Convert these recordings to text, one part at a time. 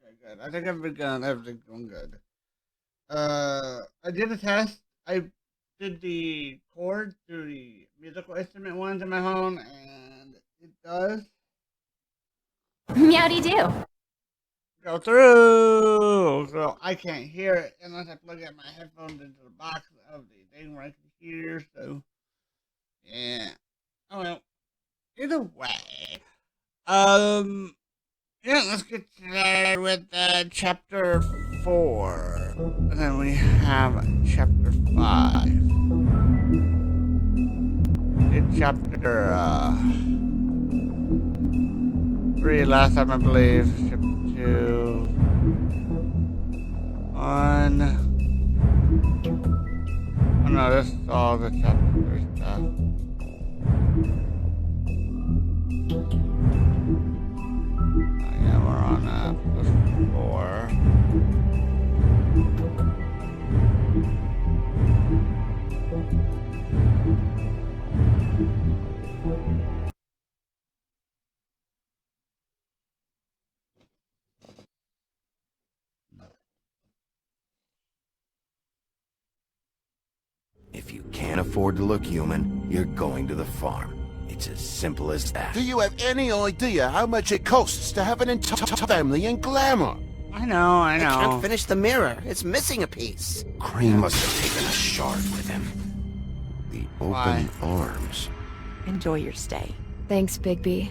Okay, good. I think everything's going good. I did a test. I did the chord through the musical instrument ones on my phone, and it does Meowdy do. go through. So I can't hear it unless I plug in my headphones into the box of the thing where I can hear. So yeah. Oh well. Either way. Um. Yeah. Let's get started with chapter 4, and then we have chapter 5. In chapter 3 last time, I believe. Chapter 2. 1. Oh no, this is all the chapter 3 stuff. Oh yeah, we're on episode 4. If you can't afford to look human, you're going to the farm. It's as simple as that. Do you have any idea how much it costs to have an entire family in Glamour? I know. I can't finish the mirror. It's missing a piece. Crane must have taken a shard with him. The open Why? arms. Enjoy your stay. Thanks, Bigby.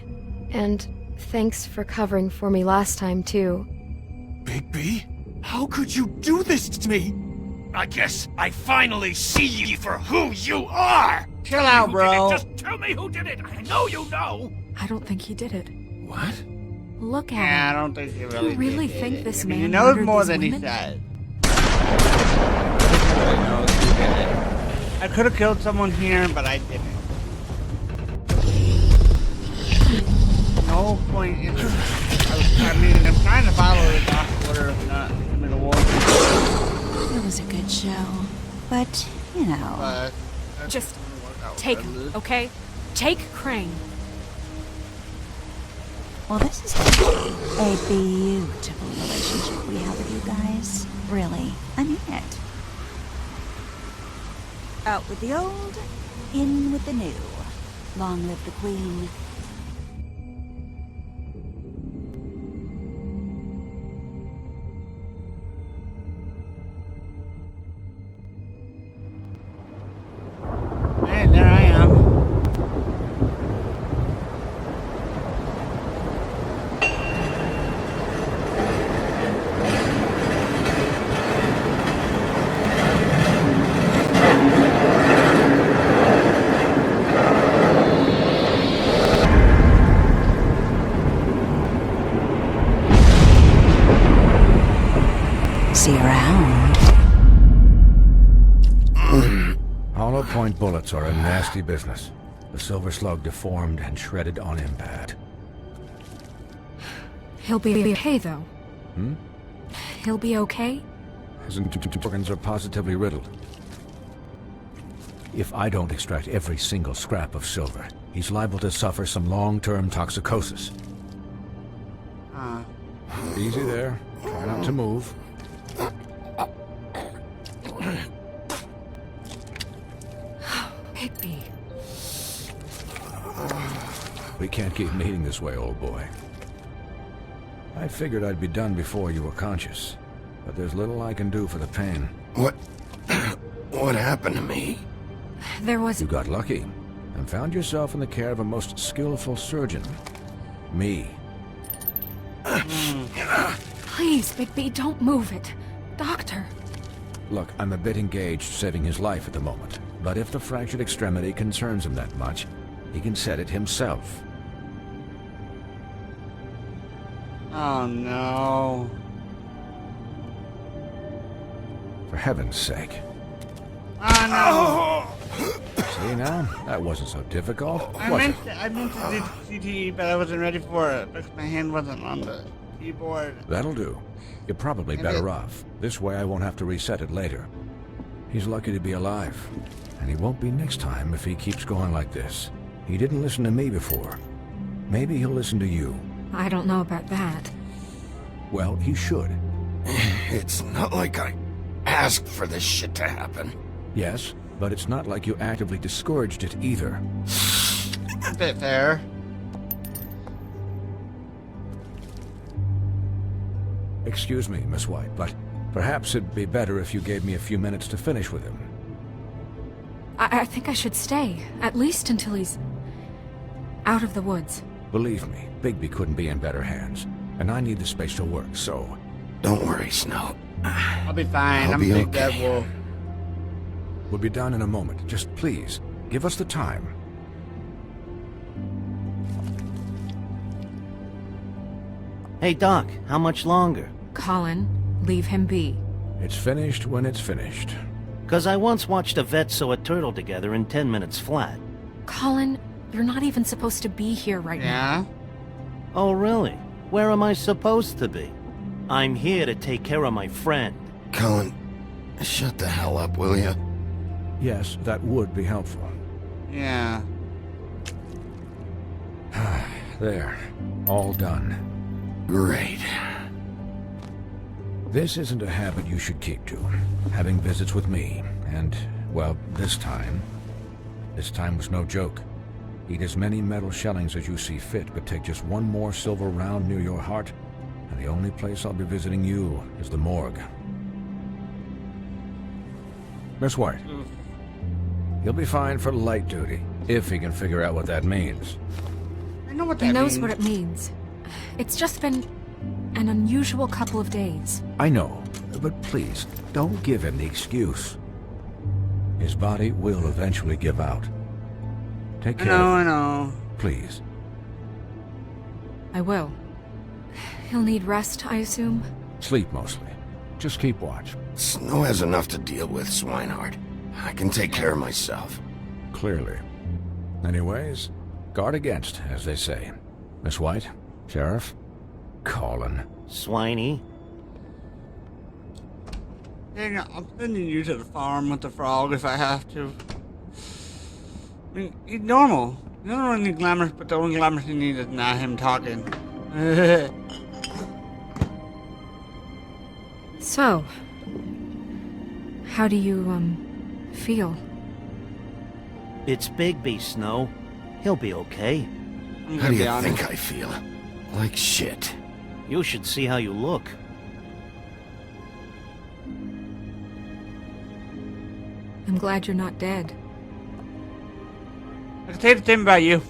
And thanks for covering for me last time, too. Bigby? How could you do this to me? I guess I finally see you for who you are! Chill out, bro. Just tell me who did it! I know you know! I don't think he did it. What? Look at Yeah, I him. don't think he really You really did think it. this I mean, man he knows murdered more these than he women? said. He knows he did it. I could have killed someone here, but I didn't. No point in I mean, I'm trying to follow the doc's order of not in the war. It was a good show, but, you know... But Just take him, okay? Take Crane. Well, this is a beautiful relationship we have with you guys. Really, I mean it. Out with the old, in with the new. Long live the Queen. Hey, there I am. See you around. Hollow point bullets are a nasty business. The silver slug deformed and shredded on impact. He'll be okay, though. He'll be okay? His organs are positively riddled. If I don't extract every single scrap of silver, he's liable to suffer some long-term toxicosis. Easy there. Try not to move. Bigby. We can't keep meeting this way, old boy. I figured I'd be done before you were conscious, but there's little I can do for the pain. What? What happened to me? There was... You got lucky and found yourself in the care of a most skillful surgeon. Me. Please, Bigby, don't move it. Doctor. Look, I'm a bit engaged saving his life at the moment, but if the fractured extremity concerns him that much, he can set it himself. Oh no. For heaven's sake. Oh See now? That wasn't so difficult, no. was it? I meant to do CTE, but I wasn't ready for it because my hand wasn't on the keyboard. That'll do. You're probably better off. This way I won't have to reset it later. He's lucky to be alive, and he won't be next time if he keeps going like this. He didn't listen to me before. Maybe he'll listen to you. I don't know about that. Well, he should. It's not like I asked for this shit to happen. Yes, but it's not like you actively discouraged it either. A bit fair. Excuse me, Miss White, but perhaps it'd be better if you gave me a few minutes to finish with him. I think I should stay, at least until he's out of the woods. Believe me, Bigby couldn't be in better hands, and I need the space to work, so... Don't worry, Snow. I'll be fine. I'll I'm be a big okay. dead wolf. We'll be done in a moment. Just please, give us the time. Hey, Doc, how much longer? Colin, leave him be. It's finished when it's finished. 'Cause I once watched a vet sew a turtle together in 10 minutes flat. Colin, you're not even supposed to be here right now. Yeah? Oh, really? Where am I supposed to be? I'm here to take care of my friend. Colin, shut the hell up, will you? Yes, that would be helpful. Yeah. There. All done. Great. This isn't a habit you should keep to. Having visits with me. And, well, this time was no joke. Eat as many metal shellings as you see fit, but take just one more silver round near your heart, and the only place I'll be visiting you is the morgue. Miss White, he'll be fine for light duty, if he can figure out what that means. I know what that He knows means. what it means. It's just been an unusual couple of days. I know, but please, don't give him the excuse. His body will eventually give out. Take I care. know, I know. Please. I will. He'll need rest, I assume. Sleep mostly. Just keep watch. Snow has enough to deal with, Swinehart. I can take care of myself. Clearly. Anyways, guard against, as they say. Miss White, Sheriff, Colin. Swiney. Dang it, I'm sending you to the farm with the frog if I have to. I mean, he's normal. You don't really need glamorous, but the only glamorous you need is not him talking. So, how do you, feel? It's Bigby, Snow. He'll be okay. I'm How gonna do be you honest. think I feel? Like shit. You should see how you look. I'm glad you're not dead. I can say the same about you.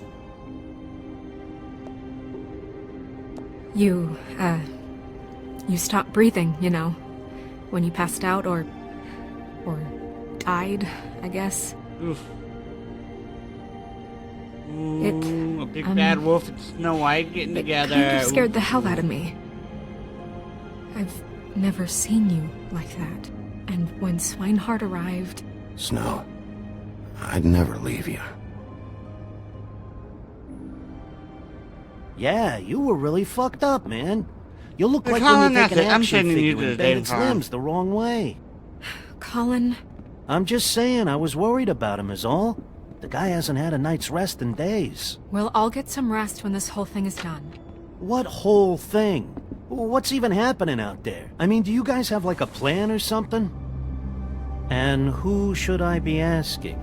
You stopped breathing, you know, when you passed out or died, I guess. Oof. It, Ooh, a big bad wolf and Snow White getting together. Kind of scared the hell out of me. I've never seen you like that. And when Swinehart arrived, Snow, I'd never leave you. Yeah, you were really fucked up, man. You look Hey, like Colin, when you that's take an it. I'm action sending you figure to and the bend damn its farm. limbs the wrong way. Colin, I'm just saying, I was worried about him is all. The guy hasn't had a night's rest in days. we'll all get some rest when this whole thing is done. What whole thing? What's even happening out there? I mean, do you guys have like a plan or something? And who should I be asking?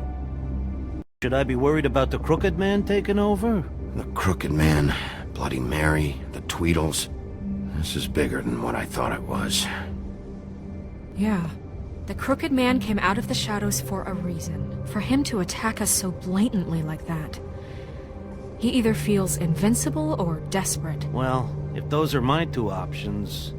Should I be worried about the Crooked Man taking over? The Crooked Man, Bloody Mary, the Tweedles. This is bigger than what I thought it was. Yeah. The Crooked Man came out of the shadows for a reason. For him to attack us so blatantly like that. He either feels invincible or desperate. Well, if those are my two options,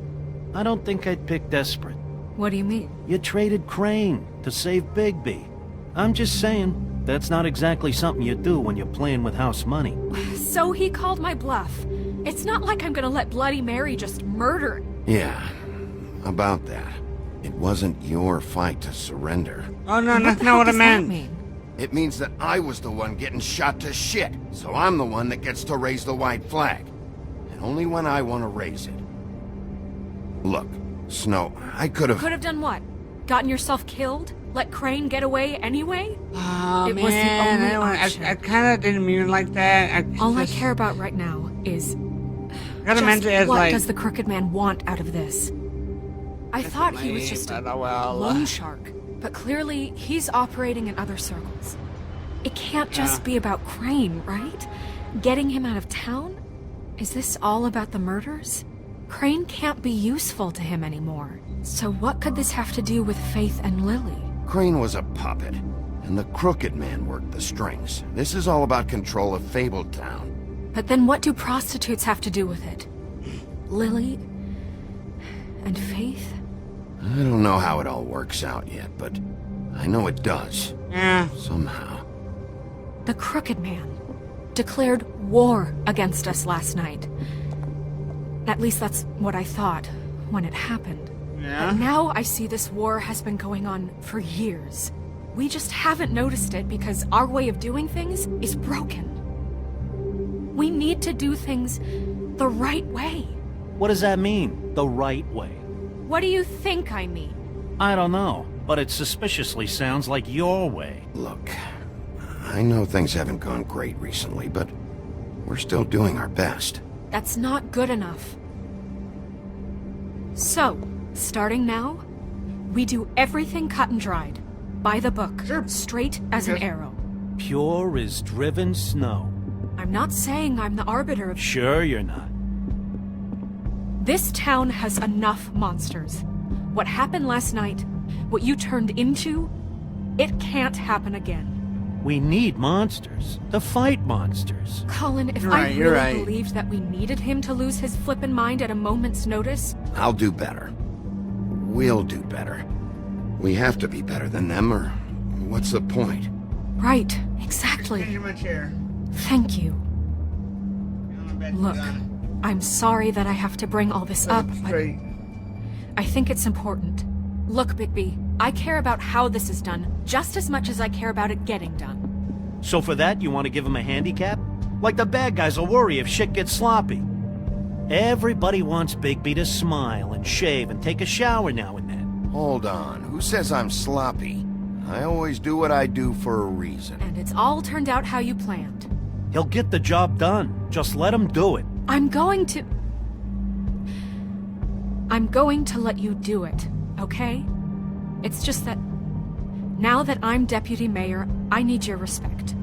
I don't think I'd pick desperate. What do you mean? You traded Crane to save Bigby. I'm just saying, that's not exactly something you do when you're playing with house money. So he called my bluff. It's not like I'm gonna let Bloody Mary just murder. Yeah, about that. It wasn't your fight to surrender. Oh no, What that's the not hell what I does that meant. mean? It means that I was the one getting shot to shit, so I'm the one that gets to raise the white flag. And only when I want to raise it. Look, Snow, I could have... Could have done what? Gotten yourself killed? Let Crane get away anyway? Oh It was the man, only I option. kind of didn't mean it like that. All I care about right now is Kinda meant it as what like- does the Crooked Man want out of this? I thought he was just a loan shark, but clearly he's operating in other circles. It can't just be about Crane, right? Getting him out of town? Is this all about the murders? Crane can't be useful to him anymore. So what could this have to do with Faith and Lily? Crane was a puppet, and the Crooked Man worked the strings. This is all about control of Fabletown. But then what do prostitutes have to do with it? Lily? And Faith? I don't know how it all works out yet, but I know it does. Yeah. Somehow. The Crooked Man declared war against us last night. At least that's what I thought when it happened. Yeah. But now I see this war has been going on for years. We just haven't noticed it because our way of doing things is broken. We need to do things the right way. What does that mean, the right way? What do you think I mean? I don't know, but it suspiciously sounds like your way. Look, I know things haven't gone great recently, but we're still doing our best. That's not good enough. So, starting now, we do everything cut and dried. By the book. Sure. Straight as an Okay. arrow. Pure as driven snow. I'm not saying I'm the arbiter of... Sure you're not. This town has enough monsters. What happened last night, what you turned into, it can't happen again. We need monsters. To fight monsters. Colin, if You're I right, you're really right. believed that we needed him to lose his flippin' mind at a moment's notice, I'll do better. We'll do better. We have to be better than them, or what's the point? right, exactly. Change my chair. Thank you. Look, Look. I'm sorry that I have to bring all this up, but Straight. I think it's important. Look, Bigby, I care about how this is done just as much as I care about it getting done. So for that, you want to give him a handicap? Like the bad guys will worry if shit gets sloppy. Everybody wants Bigby to smile and shave and take a shower now and then. Hold on. Who says I'm sloppy? I always do what I do for a reason. And it's all turned out how you planned. He'll get the job done. Just let him do it. I'm going to let you do it, okay? It's just that now that I'm deputy mayor, I need your respect.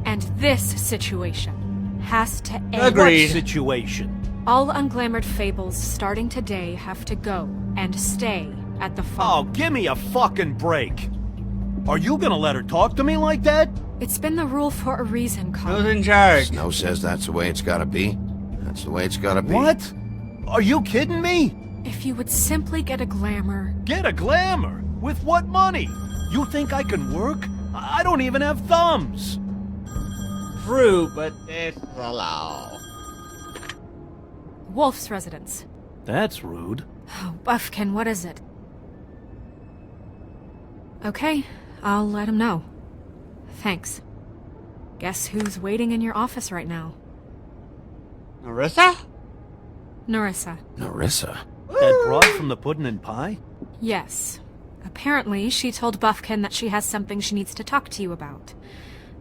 And this situation has to end. Agreed. Situation. All unglamored fables starting today have to go and stay at the Oh, farm. give me a fucking break. Are you gonna let her talk to me like that? It's been the rule for a reason, Who's Colin. in charge? Snow says that's the way it's gotta be. That's the way it's gotta be. What? Are you kidding me? If you would simply get a glamour. Get a glamour? With what money? You think I can work? I don't even have thumbs. True, but it's the law. Wolf's residence. That's rude. Oh, Buffkin, what is it? Okay, I'll let him know. Thanks. Guess who's waiting in your office right now? Narissa? Narissa. Narissa. That broad from the puddin' and pie? Yes. Apparently, she told Buffkin that she has something she needs to talk to you about.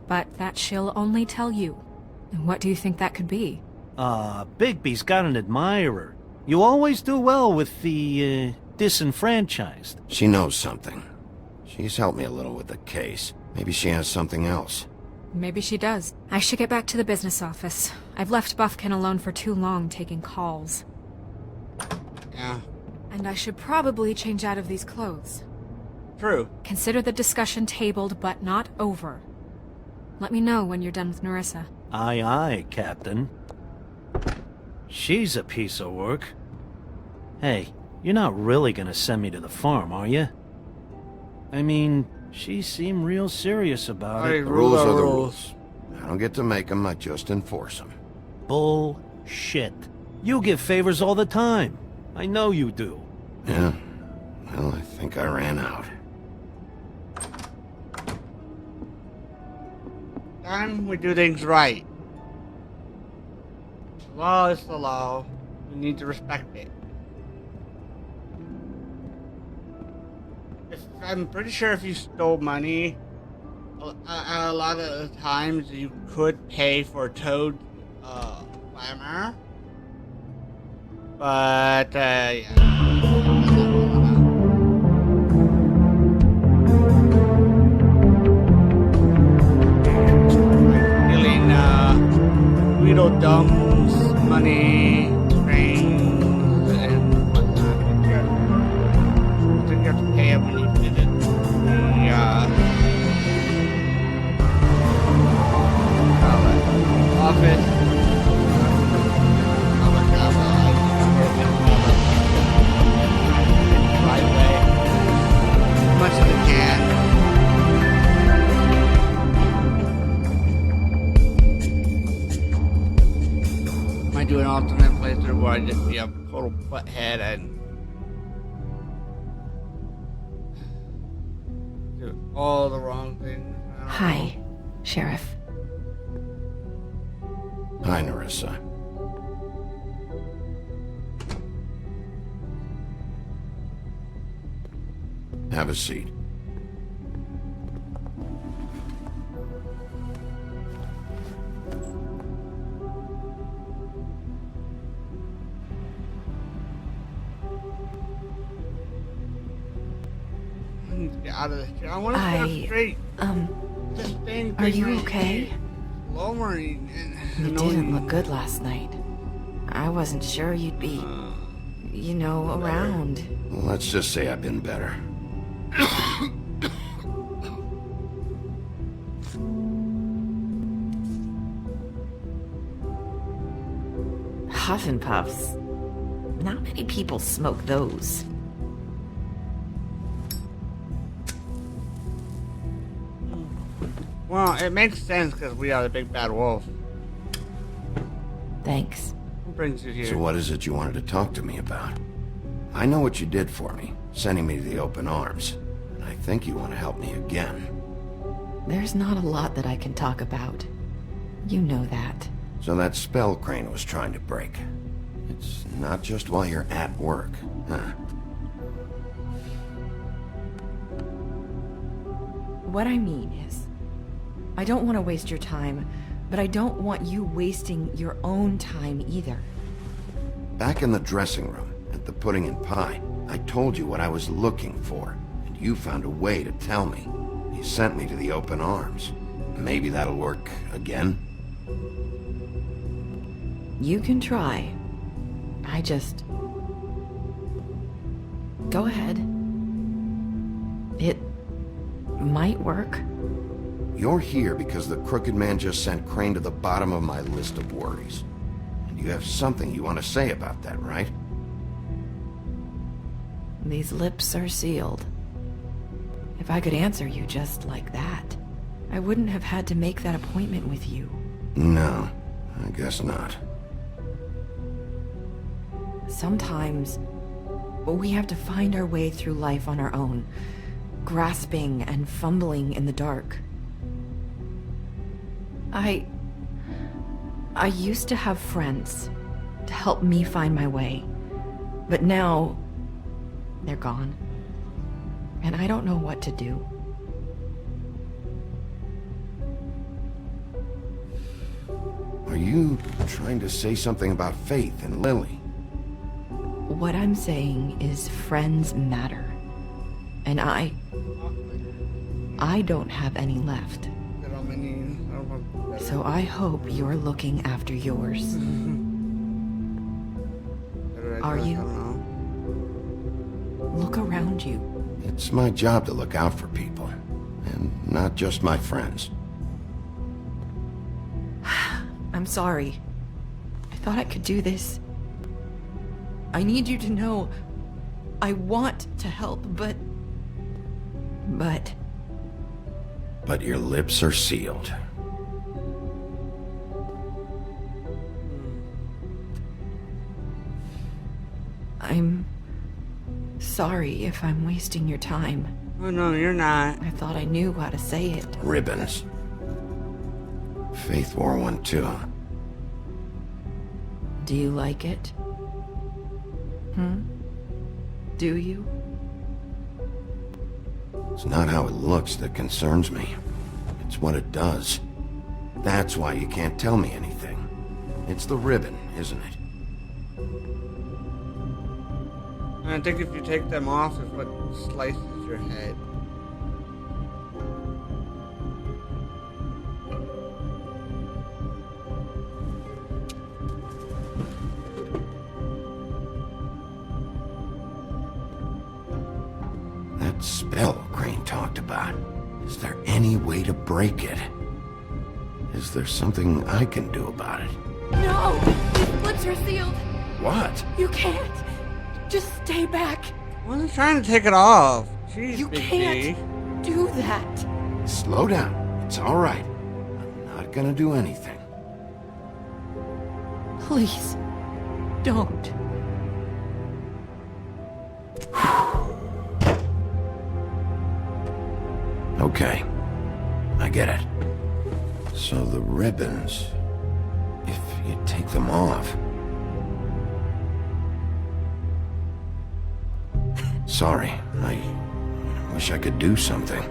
But that she'll only tell you. And what do you think that could be? Bigby's got an admirer. You always do well with the, disenfranchised. She knows something. She's helped me a little with the case. Maybe she has something else. Maybe she does. I should get back to the business office. I've left Buffkin alone for too long taking calls. Yeah. And I should probably change out of these clothes. True. Consider the discussion tabled, but not over. Let me know when you're done with Narissa. Aye, aye, Captain. She's a piece of work. Hey, you're not really gonna send me to the farm, are you? I mean, she seemed real serious about Hey, it. The rules are the rules. rules. I don't get to make them, I just enforce them. Bullshit. You give favors all the time. I know you do. Yeah. Well, I think I ran out. Time we do things right. The law is the law. We need to respect it. I'm pretty sure if you stole money, a lot of the times you could pay for Toad's slammer. But, yeah. Stealing, Tweedledum's money, strings, and whatnot. I think you have to pay him when you visit the, office. Much as I can. Might do an alternate playthrough where I just be a total butthead and do all the wrong things. Hi, Sheriff. Hi, Nerissa. Have a seat. I need to get out of this chair. I want to go straight. This thing Are you okay? Lowering and You didn't look good last night. I wasn't sure you'd be, around. Let's just say I've been better. Huff and Puffs. Not many people smoke those. Well, it makes sense because we are the big bad wolf. Thanks. What brings you here? So what is it you wanted to talk to me about? I know what you did for me, sending me to the open arms. And I think you want to help me again. There's not a lot that I can talk about. You know that. So that spell Crane was trying to break. It's not just while you're at work, huh? What I mean is, I don't want to waste your time, but I don't want you wasting your own time either. Back in the dressing room, at the pudding and pie, I told you what I was looking for, and you found a way to tell me. You sent me to the open arms. Maybe that'll work again? You can try. I just... Go ahead. It might work. You're here because the Crooked Man just sent Crane to the bottom of my list of worries. And you have something you want to say about that, right? These lips are sealed. If I could answer you just like that, I wouldn't have had to make that appointment with you. No, I guess not. Sometimes, we have to find our way through life on our own, grasping and fumbling in the dark. I used to have friends to help me find my way, but now they're gone, and I don't know what to do. Are you trying to say something about Faith and Lily? What I'm saying is friends matter, and I don't have any left. So I hope you're looking after yours. Are you? Look around you. It's my job to look out for people, and not just my friends. I'm sorry. I thought I could do this. I need you to know I want to help, but... But your lips are sealed. I'm sorry if I'm wasting your time. Oh, no, you're not. I thought I knew how to say it. Ribbons. Faith wore one too. Do you like it? Do you? It's not how it looks that concerns me. It's what it does. That's why you can't tell me anything. It's the ribbon, isn't it? I think if you take them off, is what slices your head. That spell Crane talked about. Is there any way to break it? Is there something I can do about it? No! These lips are sealed! What? You can't! Just stay back! I wasn't trying to take it off. Jeez, You Big can't D. do that! Slow down. It's all right. I'm not gonna do anything. Please, don't. Okay. I get it. So the ribbons... If you take them off... Sorry, I wish I could do something.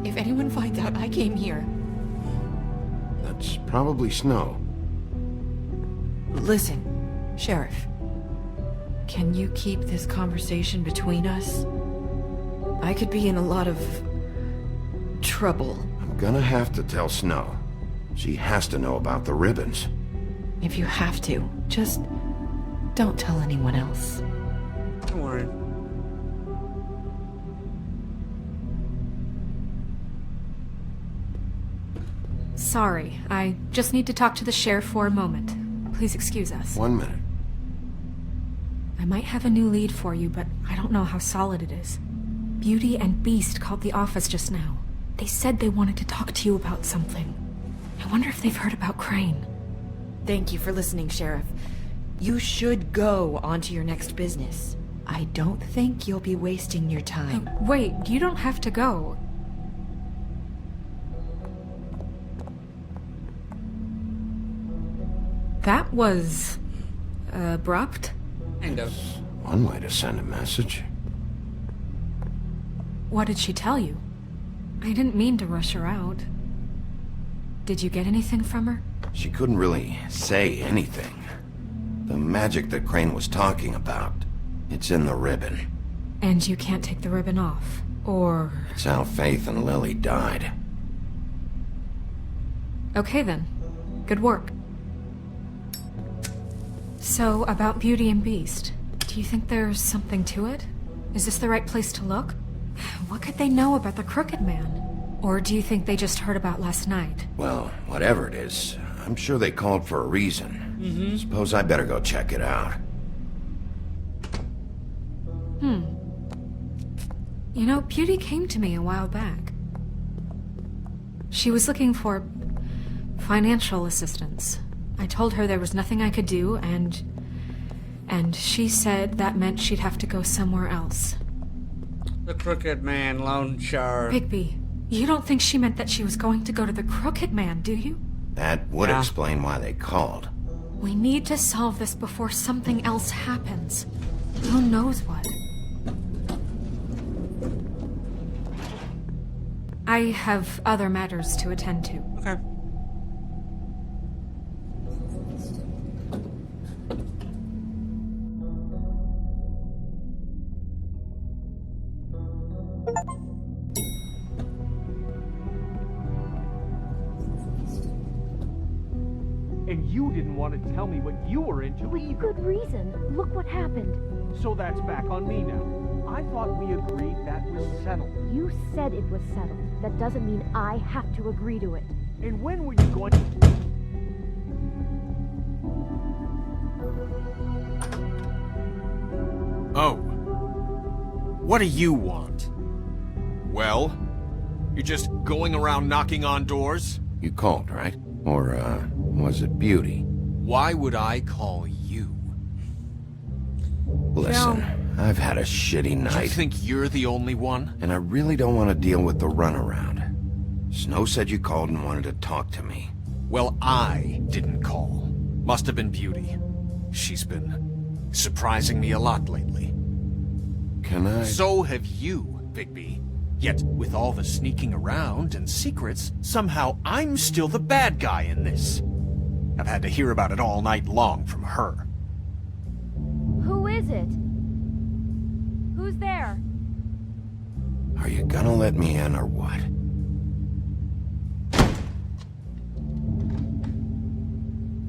If anyone finds out I came here... That's probably Snow. Listen, Sheriff. Can you keep this conversation between us? I could be in a lot of... trouble. I'm gonna have to tell Snow. She has to know about the ribbons. If you have to, just don't tell anyone else. Don't worry. Sorry, I just need to talk to the sheriff for a moment. Please excuse us. 1 minute. I might have a new lead for you, but I don't know how solid it is. Beauty and Beast called the office just now. They said they wanted to talk to you about something. I wonder if they've heard about Crane. Thank you for listening, Sheriff. You should go on to your next business. I don't think you'll be wasting your time. Wait, you don't have to go. That was... abrupt? Kind of. One way to send a message. What did she tell you? I didn't mean to rush her out. Did you get anything from her? She couldn't really say anything. The magic that Crane was talking about, it's in the ribbon. And you can't take the ribbon off, or... It's how Faith and Lily died. Okay then. Good work. So, about Beauty and Beast, do you think there's something to it? Is this the right place to look? What could they know about the Crooked Man? Or do you think they just heard about last night? Well, whatever it is, I'm sure they called for a reason. Suppose I better go check it out. You know, Beauty came to me a while back. She was looking for financial assistance. I told her there was nothing I could do, and she said that meant she'd have to go somewhere else. The Crooked Man, Lone Star. Bigby, you don't think she meant that she was going to go to the Crooked Man, do you? That would explain why they called. We need to solve this before something else happens. Who knows what? I have other matters to attend to. Okay. And you didn't want to tell me what you were into With either. good reason. Look what happened. So that's back on me now. I thought we agreed that was settled. You said it was settled. That doesn't mean I have to agree to it. And when were you going to... Oh. What do you want? Well? You're just going around knocking on doors? You called, right? Or, was it Beauty? Why would I call you? Listen, I've had a shitty night. You think you're the only one? And I really don't want to deal with the runaround. Snow said you called and wanted to talk to me. Well, I didn't call. Must have been Beauty. She's been surprising me a lot lately. can I... So have you, Bigby. Yet, with all the sneaking around and secrets, somehow I'm still the bad guy in this. I've had to hear about it all night long from her. Who is it? Who's there? Are you gonna let me in or what?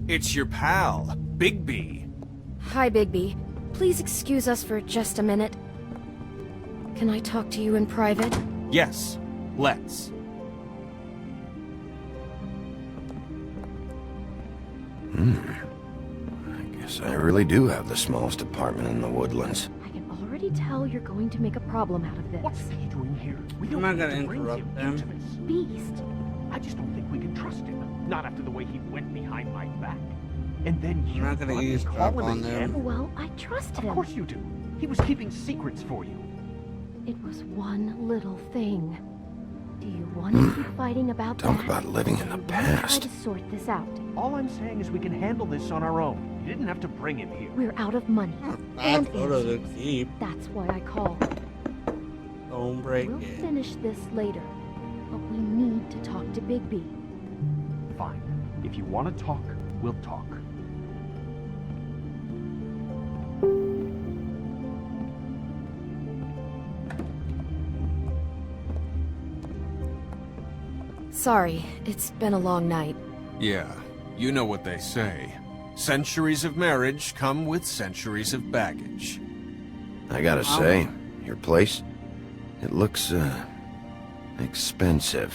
It's your pal, Bigby. Hi, Bigby. Please excuse us for just a minute. Can I talk to you in private? Yes, let's. I guess I really do have the smallest apartment in the Woodlands. I can already tell you're going to make a problem out of this. What's he doing here? We I'm don't not need gonna to bring interrupt him them. into this. Beast. I just don't think we can trust him. Not after the way he went behind my back. And then you not gonna run and eavesdrop call him on them. again? Well, I trust Of him. course you do. He was keeping secrets for you. It was one little thing. Do you want to keep fighting about Talk that? about living in the Or wanna past. Try to sort this out. All I'm saying is we can handle this on our own. You didn't have to bring him here. We're out of money. Bad And photo to answers. keep. That's why I called. Don't break We'll it. finish this later. But we need to talk to Bigby. Fine. If you want to talk, we'll talk. Sorry, it's been a long night. Yeah, you know what they say. Centuries of marriage come with centuries of baggage. I gotta say, your place, it looks, expensive.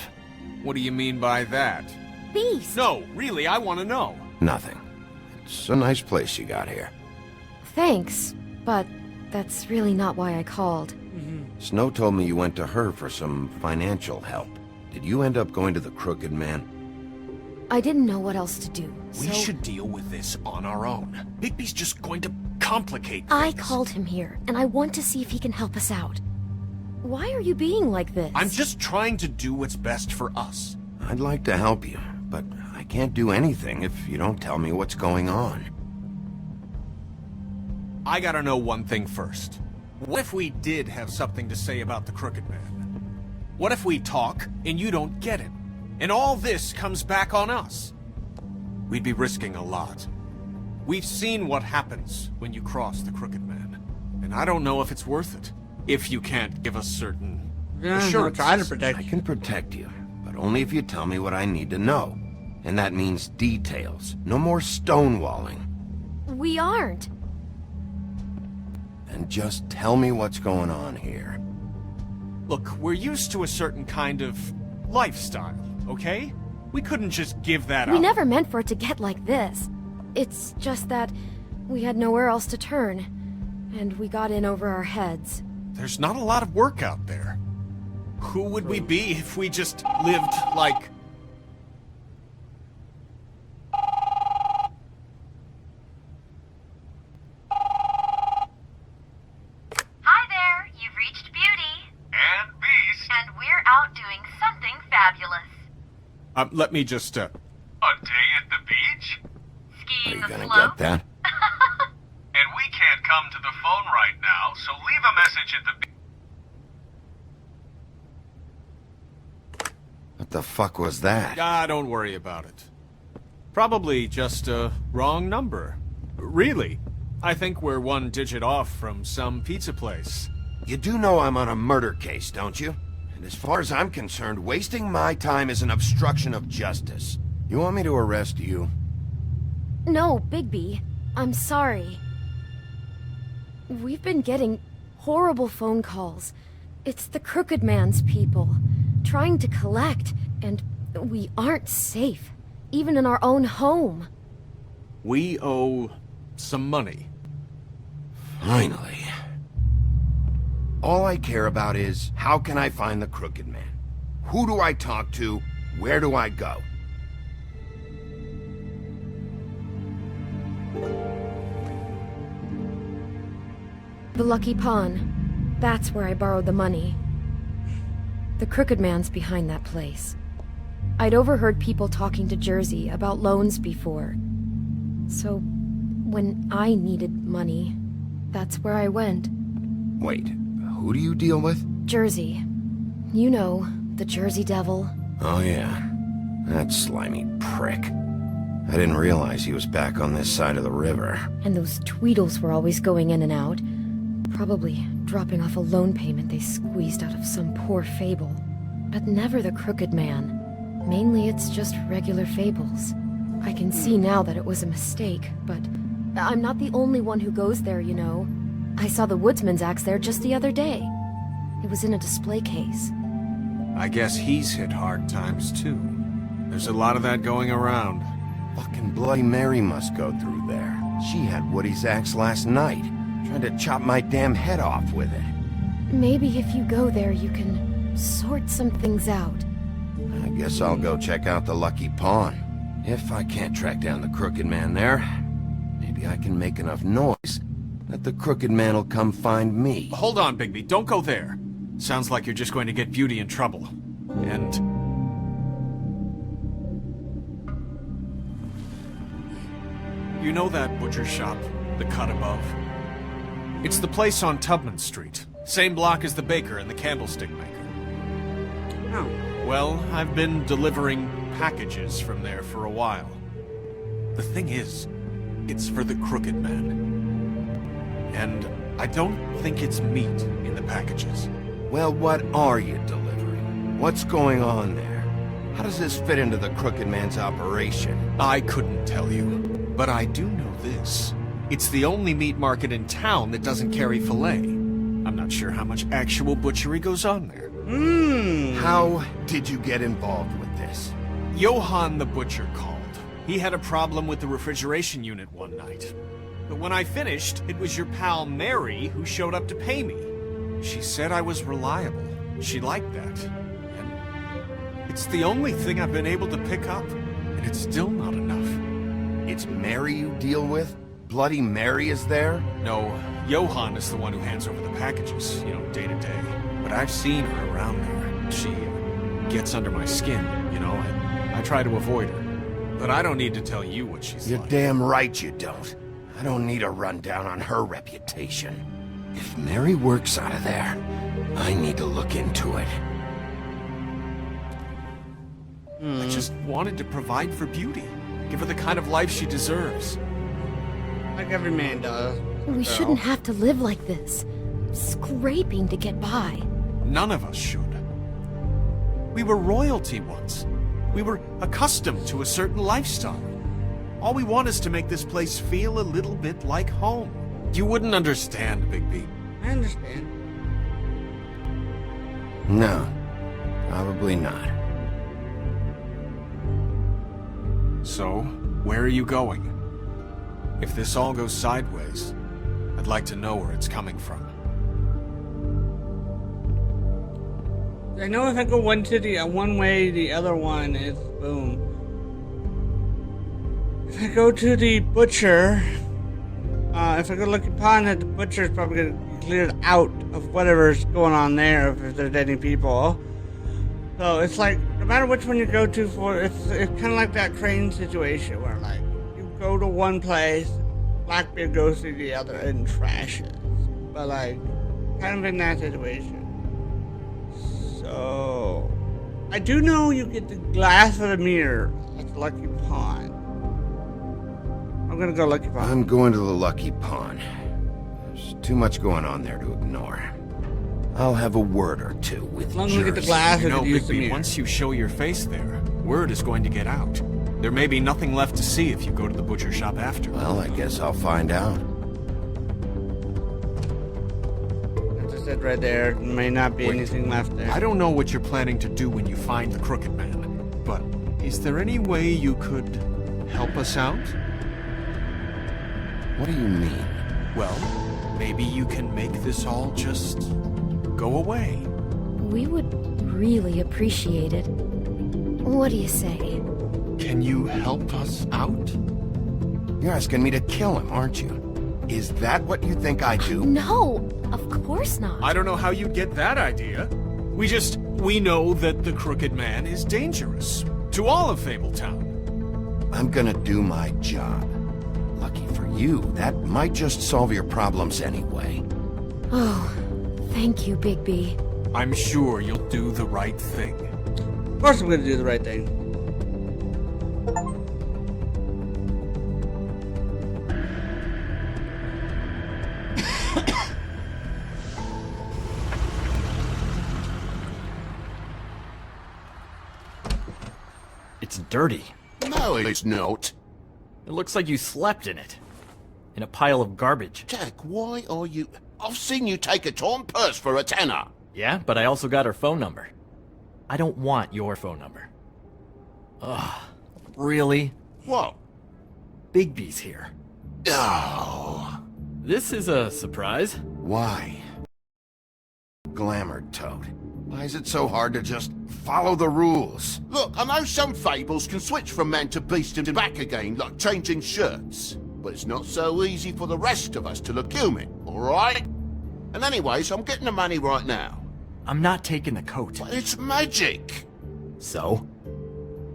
What do you mean by that? Beast! No, really, I want to know. Nothing. It's a nice place you got here. Thanks, but that's really not why I called. Snow told me you went to her for some financial help. Did you end up going to the Crooked Man? I didn't know what else to do, We so should deal with this on our own. Bigby's just going to complicate things. I called him here, and I want to see if he can help us out. Why are you being like this? I'm just trying to do what's best for us. I'd like to help you, but I can't do anything if you don't tell me what's going on. I gotta know one thing first. What if we did have something to say about the Crooked Man? What if we talk and you don't get it? And all this comes back on us? We'd be risking a lot. We've seen what happens when you cross the Crooked Man. And I don't know if it's worth it. If you can't give us certain assurances. Try to protect I you. can protect you, but only if you tell me what I need to know. And that means details. No more stonewalling. We aren't. And just tell me what's going on here. Look, we're used to a certain kind of lifestyle, okay? We couldn't just give that We up. never meant for it to get like this. It's just that we had nowhere else to turn, and we got in over our heads. There's not a lot of work out there. Who would we be if we just lived like... Hi there, you've reached Beauty. And Beast. And we're out doing something fabulous. Let me just, A day at the beach? Are Skiing you the gonna slope? get that? And we can't come to the phone right now, so leave a message at the... What the fuck was that? Ah, don't worry about it. Probably just a wrong number. Really, I think we're one digit off from some pizza place. You do know I'm on a murder case, don't you? And as far as I'm concerned, wasting my time is an obstruction of justice. You want me to arrest you? No, Bigby. I'm sorry. We've been getting horrible phone calls. It's the Crooked Man's people, trying to collect, and we aren't safe, even in our own home. We owe some money. Finally. All I care about is, how can I find the Crooked Man? Who do I talk to? Where do I go? The Lucky Pawn. That's where I borrowed the money. The Crooked Man's behind that place. I'd overheard people talking to Jersey about loans before. So, when I needed money, that's where I went. Wait, Who do you deal with? Jersey. You know, the Jersey Devil. Oh yeah, that slimy prick. I didn't realize he was back on this side of the river. And those Tweedles were always going in and out. Probably dropping off a loan payment they squeezed out of some poor fable. But never the Crooked Man. Mainly it's just regular fables. I can see now that it was a mistake, but I'm not the only one who goes there, you know. I saw the Woodsman's axe there just the other day. It was in a display case. I guess he's hit hard times too. There's a lot of that going around. Fucking Bloody Mary must go through there. She had Woody's axe last night, trying to chop my damn head off with it. Maybe if you go there, you can sort some things out. I guess I'll go check out the Lucky Pawn. If I can't track down the Crooked Man there, maybe I can make enough noise that the Crooked Man will come find me. Hold on, Bigby. Don't go there. Sounds like you're just going to get Beauty in trouble. And... you know that butcher shop? The cut above? It's the place on Tubman Street. Same block as the baker and the candlestick maker. Oh. Well, I've been delivering packages from there for a while. The thing is, it's for the Crooked Man. And I don't think it's meat in the packages. Well, what are you delivering? What's going on there? How does this fit into the Crooked Man's operation? I couldn't tell you, but I do know this. It's the only meat market in town that doesn't carry filet. I'm not sure how much actual butchery goes on there. How did you get involved with this? Johann the butcher called. He had a problem with the refrigeration unit one night. But when I finished, it was your pal Mary who showed up to pay me. She said I was reliable. She liked that. And it's the only thing I've been able to pick up, and it's still not enough. It's Mary you deal with? Bloody Mary is there? No, Johann is the one who hands over the packages, you know, day to day. But I've seen her around there. She gets under my skin, you know, and I try to avoid her. But I don't need to tell you what she's You're like. damn right you don't. I don't need a rundown on her reputation. If Mary works out of there, I need to look into it. I just wanted to provide for Beauty. Give her the kind of life she deserves. Like every man does. We shouldn't have to live like this. Scraping to get by. None of us should. We were royalty once. We were accustomed to a certain lifestyle. All we want is to make this place feel a little bit like home. You wouldn't understand, Bigby. I understand. No, probably not. So, where are you going? If this all goes sideways, I'd like to know where it's coming from. I know if I go one way, the other one is boom. If I go to the butcher, if I go Lucky Pawn, the butcher's probably gonna be cleared out of whatever's going on there, if there's any people. So it's like, no matter which one you go to for, it's kind of like that Crane situation where, like, you go to one place, Blackbeard goes to the other and trashes. But, like, kind of in that situation. So, I do know you get the glass of the mirror at the Lucky Pawn. I'm gonna go Lucky Pawn. I'm going to the Lucky Pawn. There's too much going on there to ignore. I'll have a word or two with As long as we get the Jersey. glass, You we know, can use the Bigby, mirror. once you show your face there, word is going to get out. There may be nothing left to see if you go to the butcher shop after. Well, I guess I'll find out. As I said right there, there may not be Wait, anything left there. I don't know what you're planning to do when you find the Crooked Man, but is there any way you could help us out? What do you mean? Well, maybe you can make this all just go away. We would really appreciate it. What do you say? Can you help us out? You're asking me to kill him, aren't you? Is that what you think I do? No, of course not. I don't know how you'd get that idea. We know that the Crooked Man is dangerous. To all of Fabletown. I'm gonna do my job. Lucky for you, that might just solve your problems anyway. Oh, Thank you, Bigby. I'm sure you'll do the right thing. Of course I'm gonna do the right thing. It's dirty. No, it's not. It looks like you slept in it. In a pile of garbage. Jack, why are you... I've seen you take a torn purse for a tenner. Yeah, but I also got her phone number. I don't want your phone number. Ugh, really? What? Bigby's here. Oh. This is a surprise. Why? Glamour Toad. Why is it so hard to just follow the rules? Look, I know some fables can switch from man to beast and back again, like changing shirts. But it's not so easy for the rest of us to look human, alright? And anyways, I'm getting the money right now. I'm not taking the coat. But it's magic! So?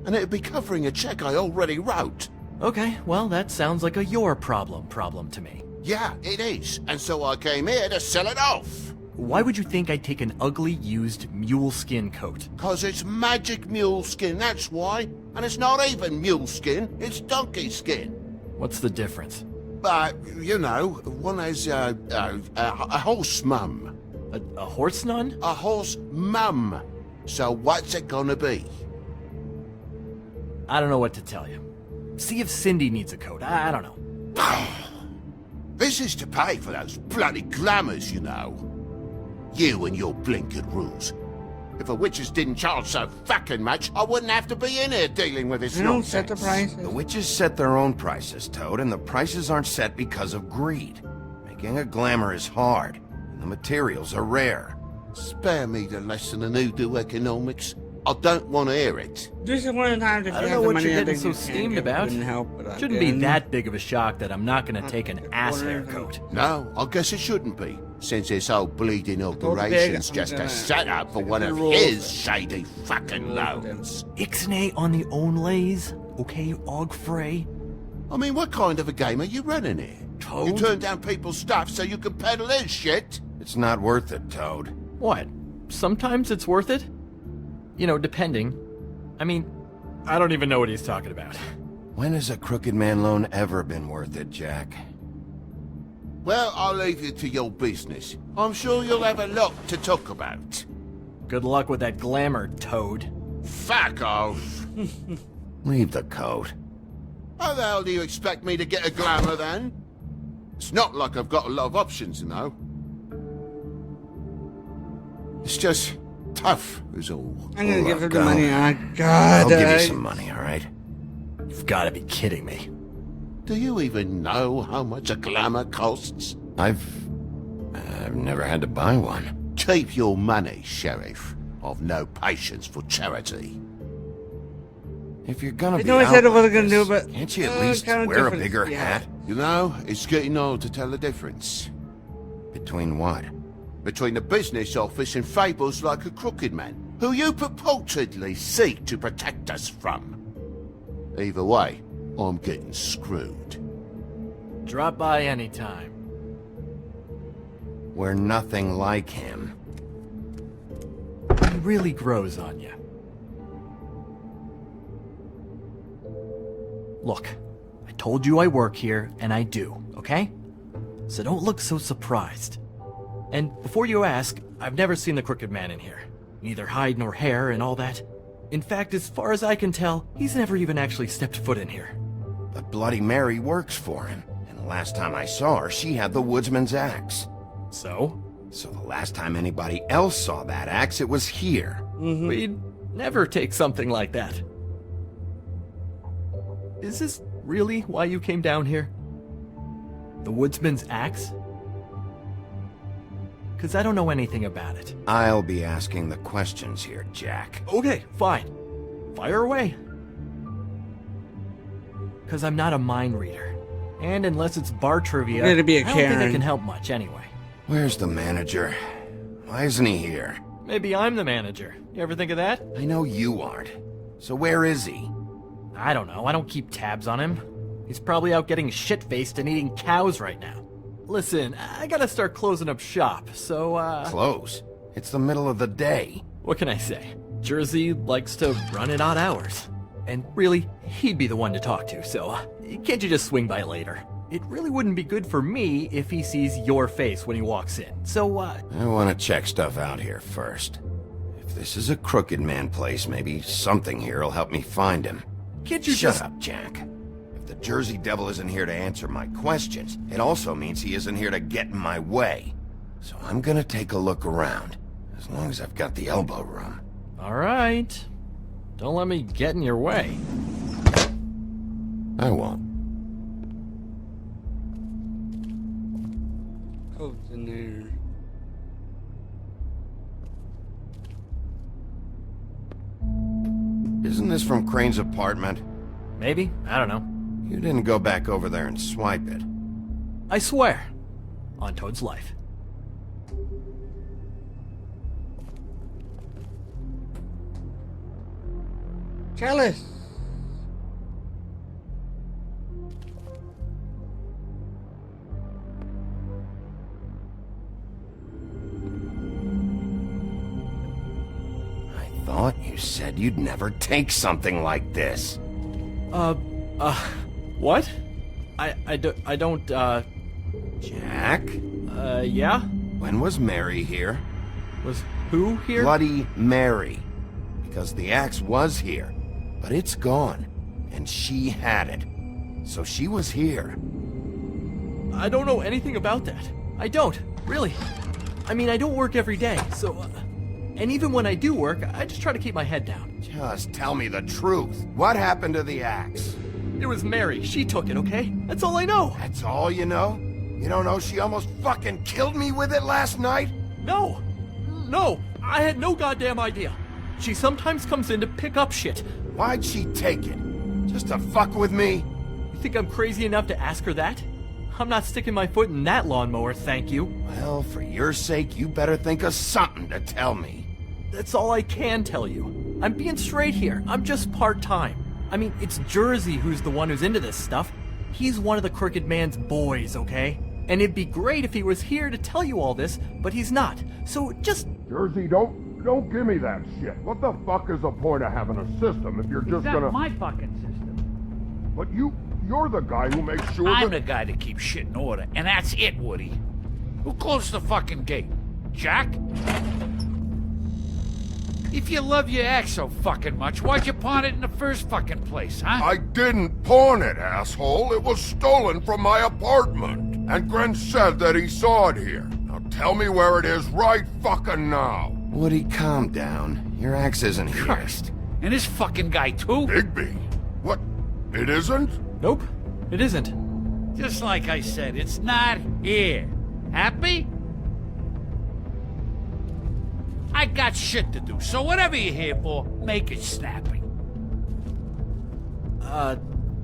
And it'd be covering a check I already wrote. Okay, well, that sounds like a your problem to me. Yeah, it is. And so I came here to sell it off. Why would you think I'd take an ugly, used mule skin coat? 'Cause it's magic mule skin, that's why. And it's not even mule skin, it's donkey skin. What's the difference? You know, one has a horse mum. A horse nun? A horse mum. So what's it gonna be? I don't know what to tell you. See if Cindy needs a coat. I don't know. This is to pay for those bloody glamours, you know. You and your blinkered rules. If the witches didn't charge so fucking much, I wouldn't have to be in here dealing with this They don't set nonsense. the prices. The witches set their own prices, Toad, and the prices aren't set because of greed. Making a glamour is hard, and the materials are rare. Spare me the lesson in hoodoo economics. I don't want to hear it. This is one of the times if I you don't have know the what money, you're I getting think so you can steamed get about. it, wouldn't help, but Shouldn't be again, that big of a shock that I'm not gonna take an ass hair coat. No, I guess it shouldn't be, since this whole bleeding big, operation's I'm just gonna- a setup for one of rules his it. shady fucking loans. Ixnay on the own lays, okay, Og Frey? I mean, what kind of a game are you running here? Toad? You turn down people's stuff so you can peddle his shit? It's not worth it, Toad. What? Sometimes it's worth it? You know, depending. I mean, I don't even know what he's talking about. When has a Crooked Man loan ever been worth it, Jack? Well, I'll leave you to your business. I'm sure you'll have a lot to talk about. Good luck with that glamour, Toad. Fuck off! Leave the coat. How the hell do you expect me to get a glamour then? It's not like I've got a lot of options, you know. It's just tough, is all. I'm gonna give her Look, the money. God, I'll give you some money, all right? You've got to be kidding me. Do you even know how much a glamour costs? I've never had to buy one. Keep your money, Sheriff. I've no patience for charity. If you're gonna I be know I out said I like wasn't gonna this, do it, but can't you at least kind of wear a difference, bigger yeah. hat? You know, it's getting hard to tell the difference. Between what? Between the business office and fables like a Crooked Man, who you purportedly seek to protect us from. Either way, I'm getting screwed. Drop by anytime. We're nothing like him. He really grows on you. Look, I told you I work here, and I do, okay? So don't look so surprised. And before you ask, I've never seen the Crooked Man in here. Neither hide nor hair and all that. In fact, as far as I can tell, he's never even actually stepped foot in here. But Bloody Mary works for him. And the last time I saw her, she had the woodsman's axe. So? So the last time anybody else saw that axe, it was here. We'd never take something like that. Is this really why you came down here? The woodsman's axe? 'Cause I don't know anything about it. I'll be asking the questions here, Jack. Okay, fine. Fire away. 'Cause I'm not a mind reader. And unless it's bar trivia, Way to be a I don't think I Karen. can help much anyway. Where's the manager? Why isn't he here? Maybe I'm the manager. You ever think of that? I know you aren't. So where is he? I don't know. I don't keep tabs on him. He's probably out getting shit-faced and eating cows right now. Listen, I gotta start closing up shop, so, Close? It's the middle of the day. What can I say? Jersey likes to run at odd hours. And really, he'd be the one to talk to, so can't you just swing by later? It really wouldn't be good for me if he sees your face when he walks in, so, I want to check stuff out here first. If this is a Crooked Man place, maybe something here will help me find him. Can't you Shut just... up, Jack. If the Jersey Devil isn't here to answer my questions, it also means he isn't here to get in my way. So I'm gonna take a look around, as long as I've got the elbow room. Alright. Don't let me get in your way. I won't. Codes in there. Isn't this from Crane's apartment? Maybe? I don't know. You didn't go back over there and swipe it. I swear. On Toad's life. Chalice! I thought you said you'd never take something like this. What? I don't, Jack? Yeah? When was Mary here? Was who here? Bloody Mary. Because the axe was here, but it's gone, and she had it. So she was here. I don't know anything about that. I don't, really. I mean, I don't work every day, so... and even when I do work, I just try to keep my head down. Just tell me the truth. What happened to the axe? It was Mary. She took it, okay? That's all I know. That's all you know? You don't know she almost fucking killed me with it last night? No. No. I had no goddamn idea. She sometimes comes in to pick up shit. Why'd she take it? Just to fuck with me? You think I'm crazy enough to ask her that? I'm not sticking my foot in that lawnmower, thank you. Well, for your sake, you better think of something to tell me. That's all I can tell you. I'm being straight here. I'm just part-time. I mean, it's Jersey who's the one who's into this stuff. He's one of the Crooked Man's boys, okay? And it'd be great if he was here to tell you all this, but he's not. So just... Jersey, don't give me that shit. What the fuck is the point of having a system if you're just gonna... That's my fucking system. But you're the guy who makes sure I'm the guy that keeps shit in order, and that's it, Woody. Who closed the fucking gate? Jack? If you love your ex so fucking much, why'd you pawn it in the first fucking place, huh? I didn't pawn it, asshole. It was stolen from my apartment. And Gren said that he saw it here. Now tell me where it is right fucking now. Woody, calm down. Your axe isn't here. Christ. And this fucking guy, too? Bigby. What? It isn't? Nope, it isn't. Just like I said, it's not here. Happy? I got shit to do, so whatever you're here for, make it snappy.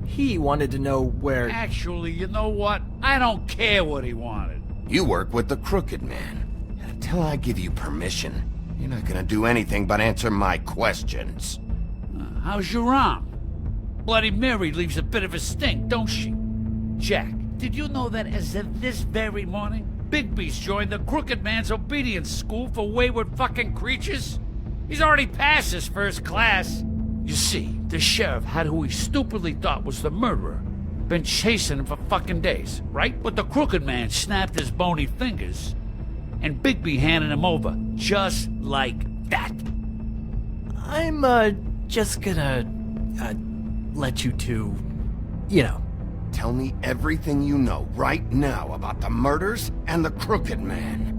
He wanted to know where... Actually, you know what? I don't care what he wanted. You work with the Crooked Man. And until I give you permission, you're not gonna do anything but answer my questions. How's your arm? Bloody Mary leaves a bit of a stink, don't she? Jack, did you know that as of this very morning, Bigby's joined the Crooked Man's obedience school for wayward fucking creatures? He's already passed his first class. You see, the sheriff had who he stupidly thought was the murderer. Been chasing him for fucking days, right? But the Crooked Man snapped his bony fingers, and Bigby handed him over, just like that. I'm, just gonna, let you two, you know. Tell me everything you know right now about the murders and the Crooked Man.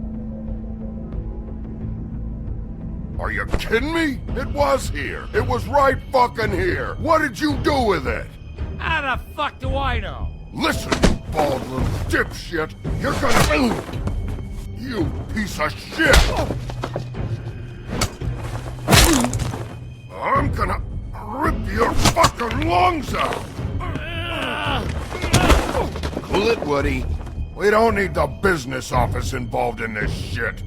Are you kidding me? It was here. It was right fucking here. What did you do with it? How the fuck do I know? Listen, you bald little dipshit. You're gonna... You piece of shit! I'm gonna rip your fucking lungs out! Cool it, Woody. We don't need the business office involved in this shit.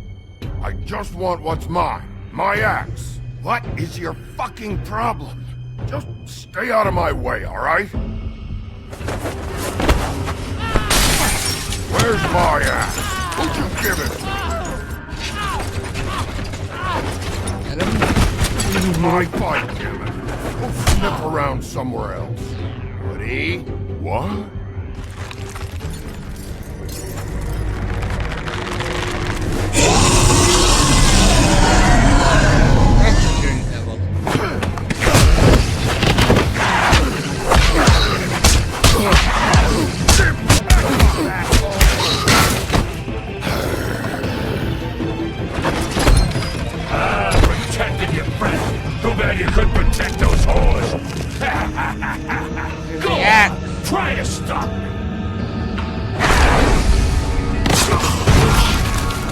I just want what's mine. My axe. What is your fucking problem? Just stay out of my way, all right? Where's my ass? Who'd you give it to? This is my fight, damn it. Go sniff around somewhere else. Buddy? What? Protected your friend. Too bad you couldn't protect those whores. Go on, try to stop me.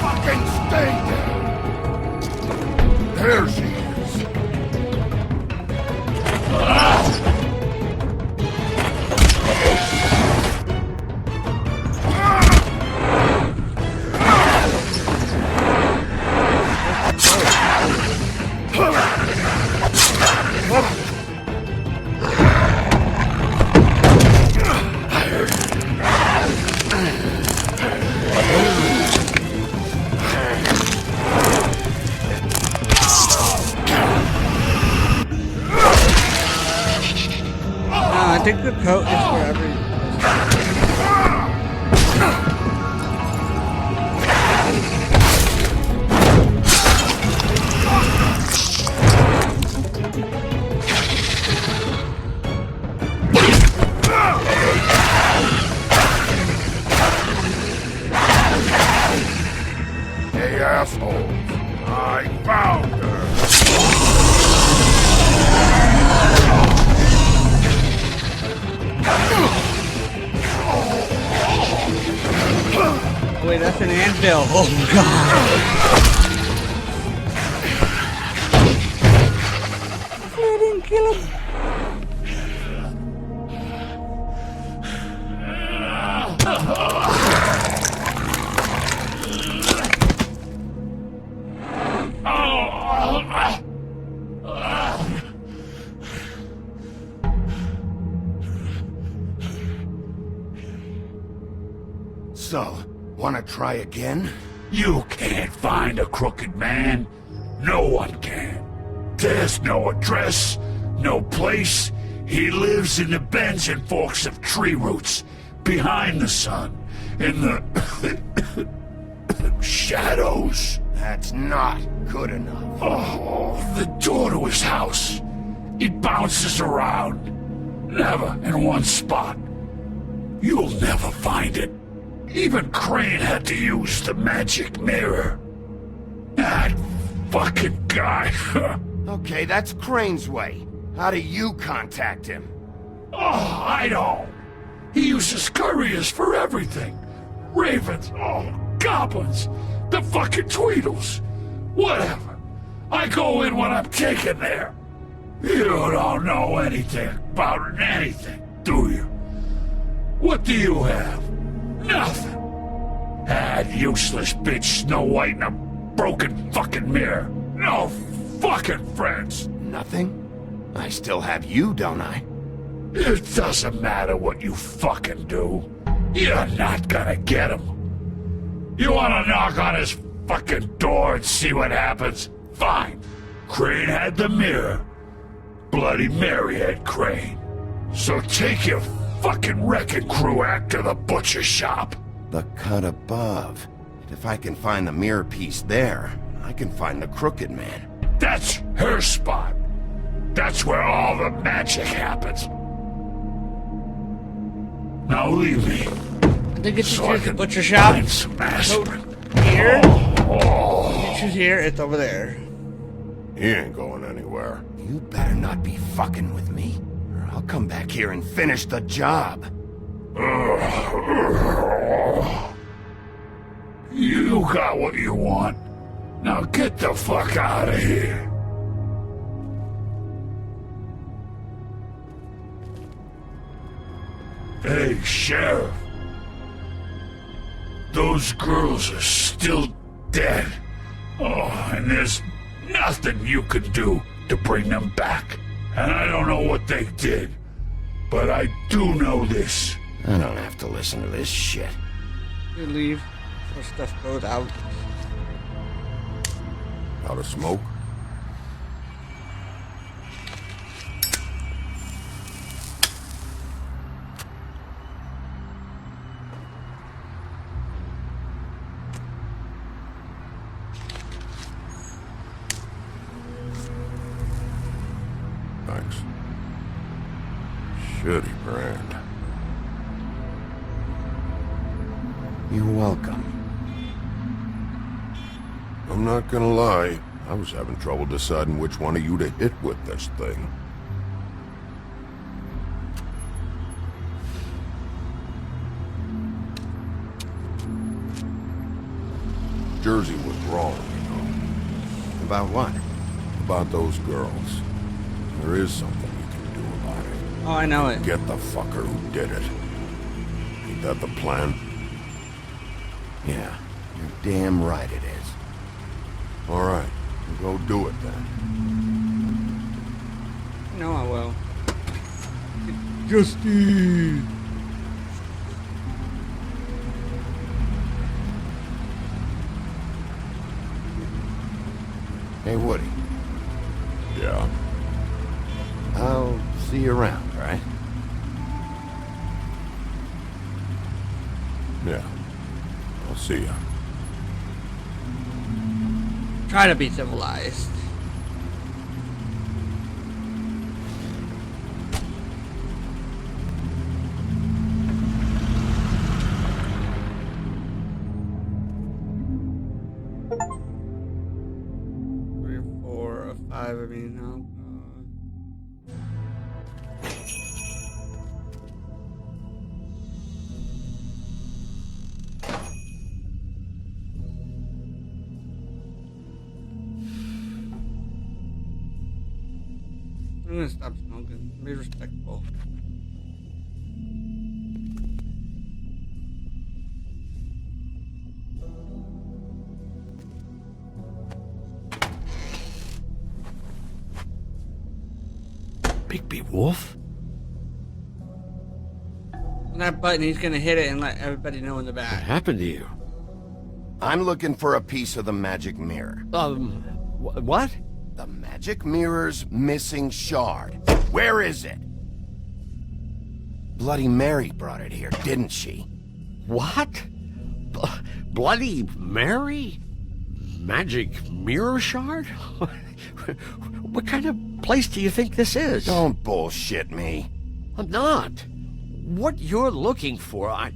Fucking stay there! There she is. I think the coat is for every. Hey, assholes. I found her. Wait, that's an anvil. Oh god. I didn't kill him. So, wanna try again? You can't find a crooked man. No one can. There's no address, no place. He lives in the bends and forks of tree roots, behind the sun, in the shadows. That's not good enough. Oh, the door to his house. It bounces around. Never in one spot. You'll never find it. Even Crane had to use the magic mirror. That fucking guy. Okay, that's Crane's way. How do you contact him? Oh, I don't. He uses couriers for everything. Ravens, goblins, the fucking Tweedles. Whatever. I go in when I'm taken there. You don't know anything about anything, do you? What do you have? Nothing. That useless bitch Snow White and a broken fucking mirror. No fucking friends. Nothing? I still have you, don't I? It doesn't matter what you fucking do. You're not gonna get him. You wanna knock on his fucking door and see what happens? Fine. Crane had the mirror. Bloody Mary had Crane. So take your fucking wrecking crew act to the butcher shop. The cut above. If I can find the mirror piece there, I can find the Crooked Man. That's her spot. That's where all the magic happens. Now leave me. I think it's So I the can butcher shop. find some aspirin. Here. Oh. Picture's here. It's over there. He ain't going anywhere. You better not be fucking with me, or I'll come back here and finish the job. You got what you want. Now get the fuck out of here. Hey, Sheriff. Those girls are still dead. Oh, and there's nothing you can do to bring them back. And I don't know what they did, but I do know this. I don't have to listen to this shit. to leave before stuff goes out. Out of smoke? Thanks. Shitty brand. You're welcome. I'm not gonna lie, I was having trouble deciding which one of you to hit with this thing. Jersey was wrong, you know. About what? About those girls. There is something you can do about it. Oh, I know it. Get the fucker who did it. Ain't that the plan? Yeah, you're damn right it is. All right, go do it then. No, I will. Justice! Hey, Woody. Yeah? I'll see you around, right? Yeah. I'll see ya. Try to be civilized. Three, 4, or 5, I mean, no. I'm gonna stop smoking. Be respectful. Bigby Wolf? On that button, he's gonna hit it and let everybody know in the back. What happened to you? I'm looking for a piece of the magic mirror. What? The magic mirror's missing shard. Where is it? Bloody Mary brought it here, didn't she? What? Bloody Mary? Magic mirror shard? What kind of place do you think this is? Don't bullshit me. I'm not. What you're looking for, I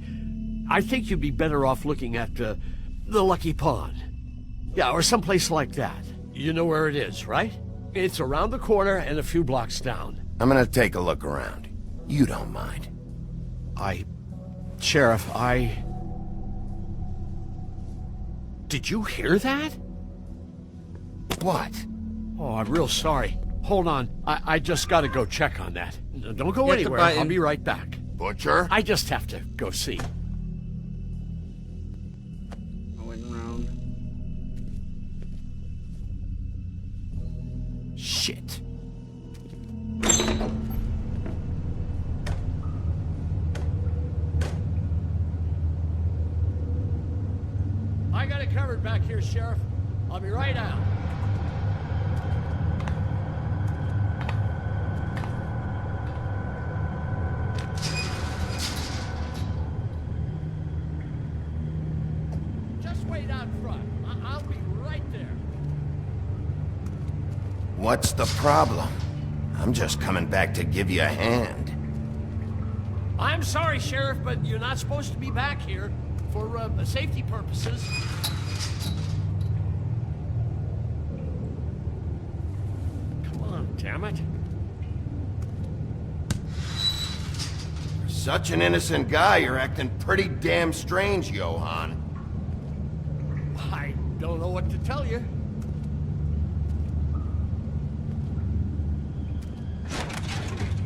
think you'd be better off looking at the Lucky Pond. Yeah, or someplace like that. You know where it is, right? It's around the corner and a few blocks down. I'm gonna take a look around. You don't mind. Sheriff, Did you hear that? What? Oh, I'm real sorry. Hold on. I just gotta go check on that. Don't go Hit the anywhere. button. I'll be right back. Butcher? I just have to go see. I went around. Shit. I got it covered back here, Sheriff. I'll be right out. Just wait out front. I'll be right there. What's the problem? I'm just coming back to give you a hand. I'm sorry, Sheriff, but you're not supposed to be back here for safety purposes. Come on, damn it. For such an innocent guy, you're acting pretty damn strange, Johann. I don't know what to tell you.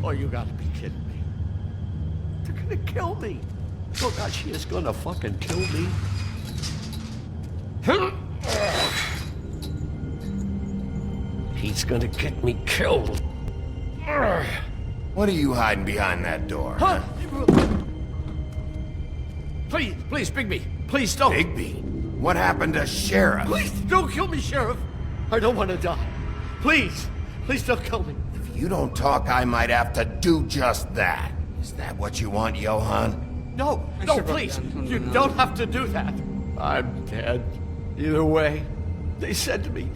Oh, you gotta be kidding me. They're gonna kill me. Oh God, she is gonna fucking kill me. He's gonna get me killed. What are you hiding behind that door? Huh? Please, Bigby. Please don't. Bigby, what happened to Sheriff? Please don't kill me, Sheriff. I don't want to die. Please. Please don't kill me. If you don't talk, I might have to do just that. Is that what you want, Johan? No, please. You don't have to do that. I'm dead. Either way. They said to me,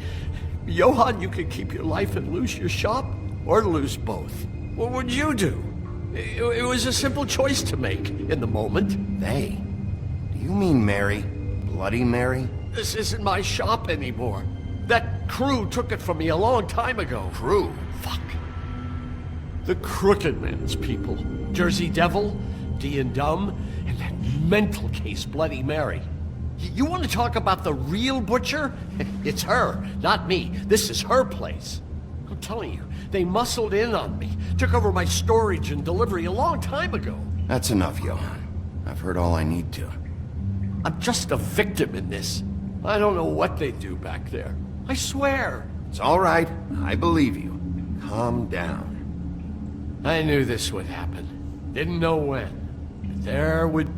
Johan, you can keep your life and lose your shop, or lose both. What would you do? It was a simple choice to make in the moment. They? Do you mean Mary? Bloody Mary? This isn't my shop anymore. That crew took it from me a long time ago. Crew? Fuck. The Crooked Man's people. Jersey Devil, D and Dumb, and that mental case, Bloody Mary. You want to talk about the real butcher? It's her, not me. This is her place. I'm telling you, they muscled in on me, took over my storage and delivery a long time ago. That's enough, Johan. I've heard all I need to. I'm just a victim in this. I don't know what they do back there. I swear. It's all right. I believe you. Calm down. I knew this would happen. Didn't know when. But there would...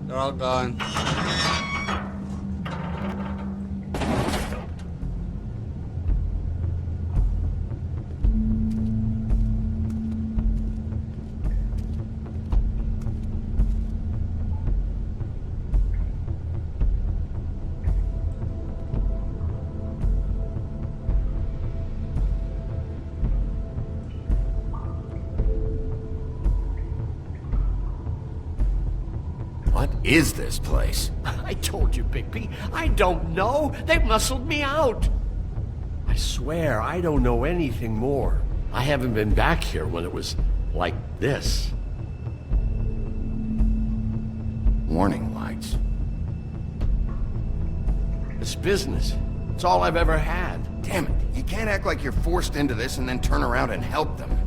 They're all gone. What is this place? I told you, Bigby. I don't know. They muscled me out. I swear, I don't know anything more. I haven't been back here when it was like this. Warning lights. It's business. It's all I've ever had. Damn it. You can't act like you're forced into this and then turn around and help them.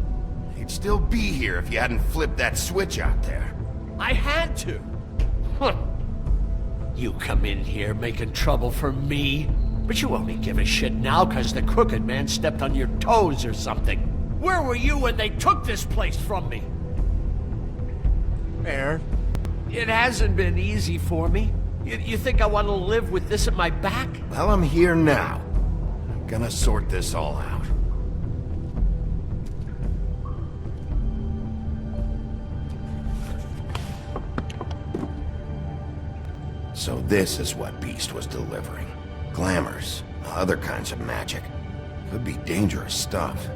You'd still be here if you hadn't flipped that switch out there. I had to. Huh. You come in here making trouble for me, but you only give a shit now because the Crooked Man stepped on your toes or something. Where were you when they took this place from me? Fair. It hasn't been easy for me. You think I want to live with this at my back? Well, I'm here now. I'm gonna sort this all out. So this is what Beast was delivering. Glamours, other kinds of magic. Could be dangerous stuff.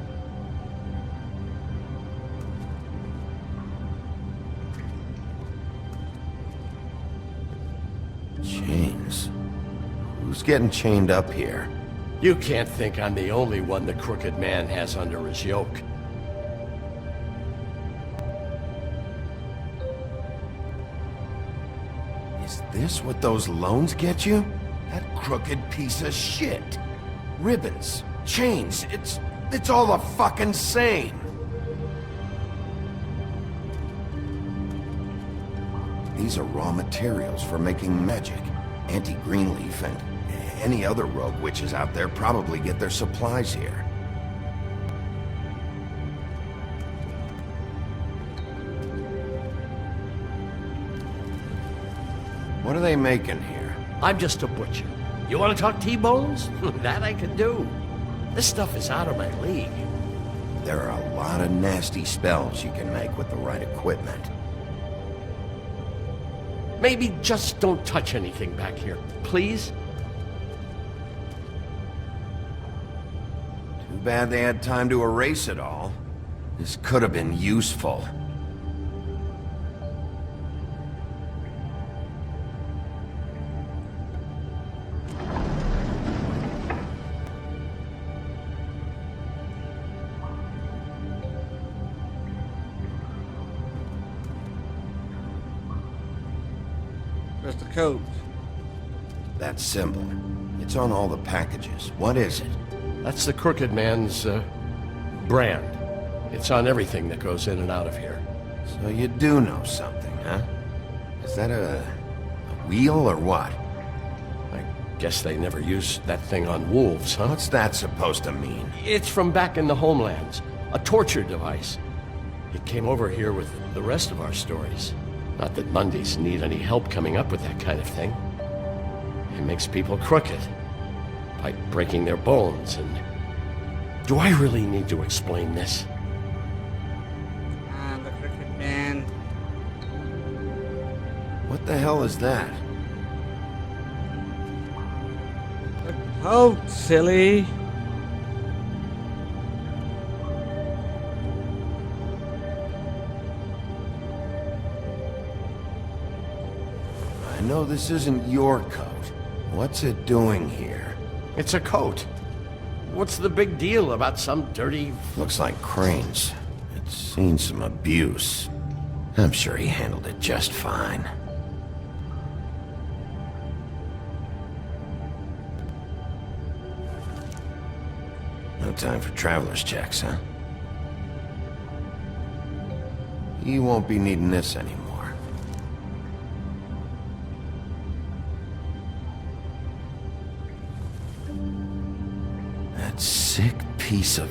Chains. Who's getting chained up here? You can't think I'm the only one the Crooked Man has under his yoke. Is this what those loans get you? That crooked piece of shit. Ribbons, chains, it's all the fucking same. These are raw materials for making magic. Auntie Greenleaf and any other rogue witches out there probably get their supplies here. What are they making here? I'm just a butcher. You want to talk T-bones? That I can do. This stuff is out of my league. There are a lot of nasty spells you can make with the right equipment. Maybe just don't touch anything back here, please? Too bad they had time to erase it all. This could have been useful. Where's the code? That symbol. It's on all the packages. What is it? That's the Crooked Man's, brand. It's on everything that goes in and out of here. So you do know something, huh? Is that a wheel or what? Like Guess they never used that thing on wolves, huh? What's that supposed to mean? It's from back in the homelands. A torture device. It came over here with the rest of our stories. Not that Mundies need any help coming up with that kind of thing. It makes people crooked. By breaking their bones and... Do I really need to explain this? The Crooked Man. What the hell is that? Oh, silly. I know this isn't your coat. What's it doing here? It's a coat. What's the big deal about some dirty... Looks like Crane's. It's seen some abuse. I'm sure he handled it just fine. No time for traveler's checks, huh? You won't be needing this anymore. That sick piece of...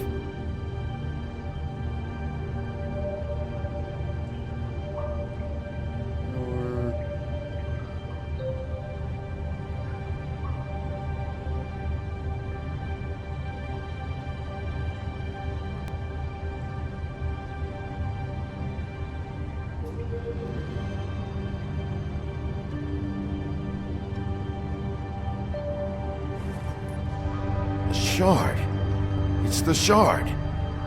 Shard. It's the shard.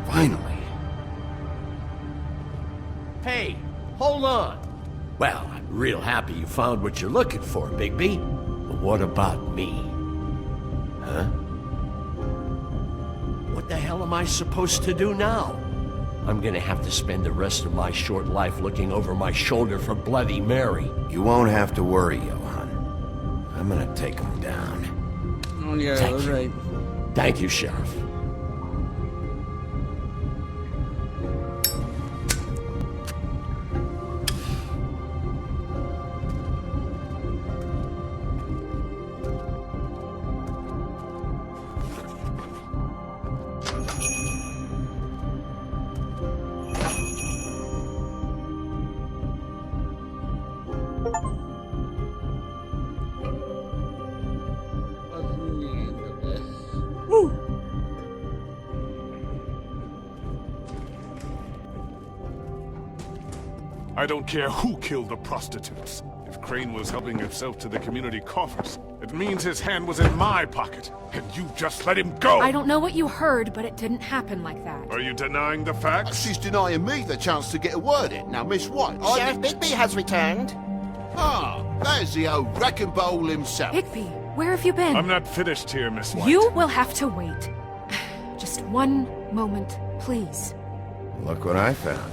Finally. Hey, hold on. Well, I'm real happy you found what you're looking for, Bigby. But what about me? Huh? What the hell am I supposed to do now? I'm gonna have to spend the rest of my short life looking over my shoulder for Bloody Mary. You won't have to worry, Johan. I'm gonna take him down. Oh, yeah, Thank you. right. Thank you, Sheriff. I don't care who killed the prostitutes. If Crane was helping himself to the community coffers, it means his hand was in my pocket, and you just let him go! I don't know what you heard, but it didn't happen like that. Are you denying the facts? She's denying me the chance to get a word in. Now, Miss White... Sheriff Bigby has returned. Ah, there's the old wrecking bowl himself. Bigby, where have you been? I'm not finished here, Miss White. You will have to wait. Just one moment, please. Look what I found.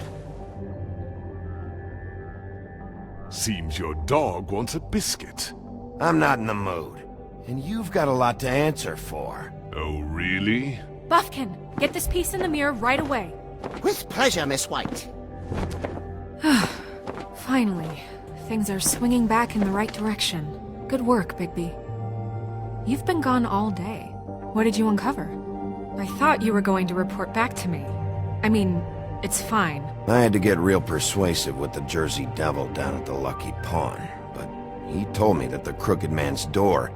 Seems your dog wants a biscuit. I'm not in the mood. And you've got a lot to answer for. Oh, really? Buffkin, get this piece in the mirror right away. With pleasure, Miss White. Finally, things are swinging back in the right direction. Good work, Bigby. You've been gone all day. What did you uncover? I thought you were going to report back to me. I mean, it's fine. I had to get real persuasive with the Jersey Devil down at the Lucky Pawn, but he told me that the Crooked Man's door,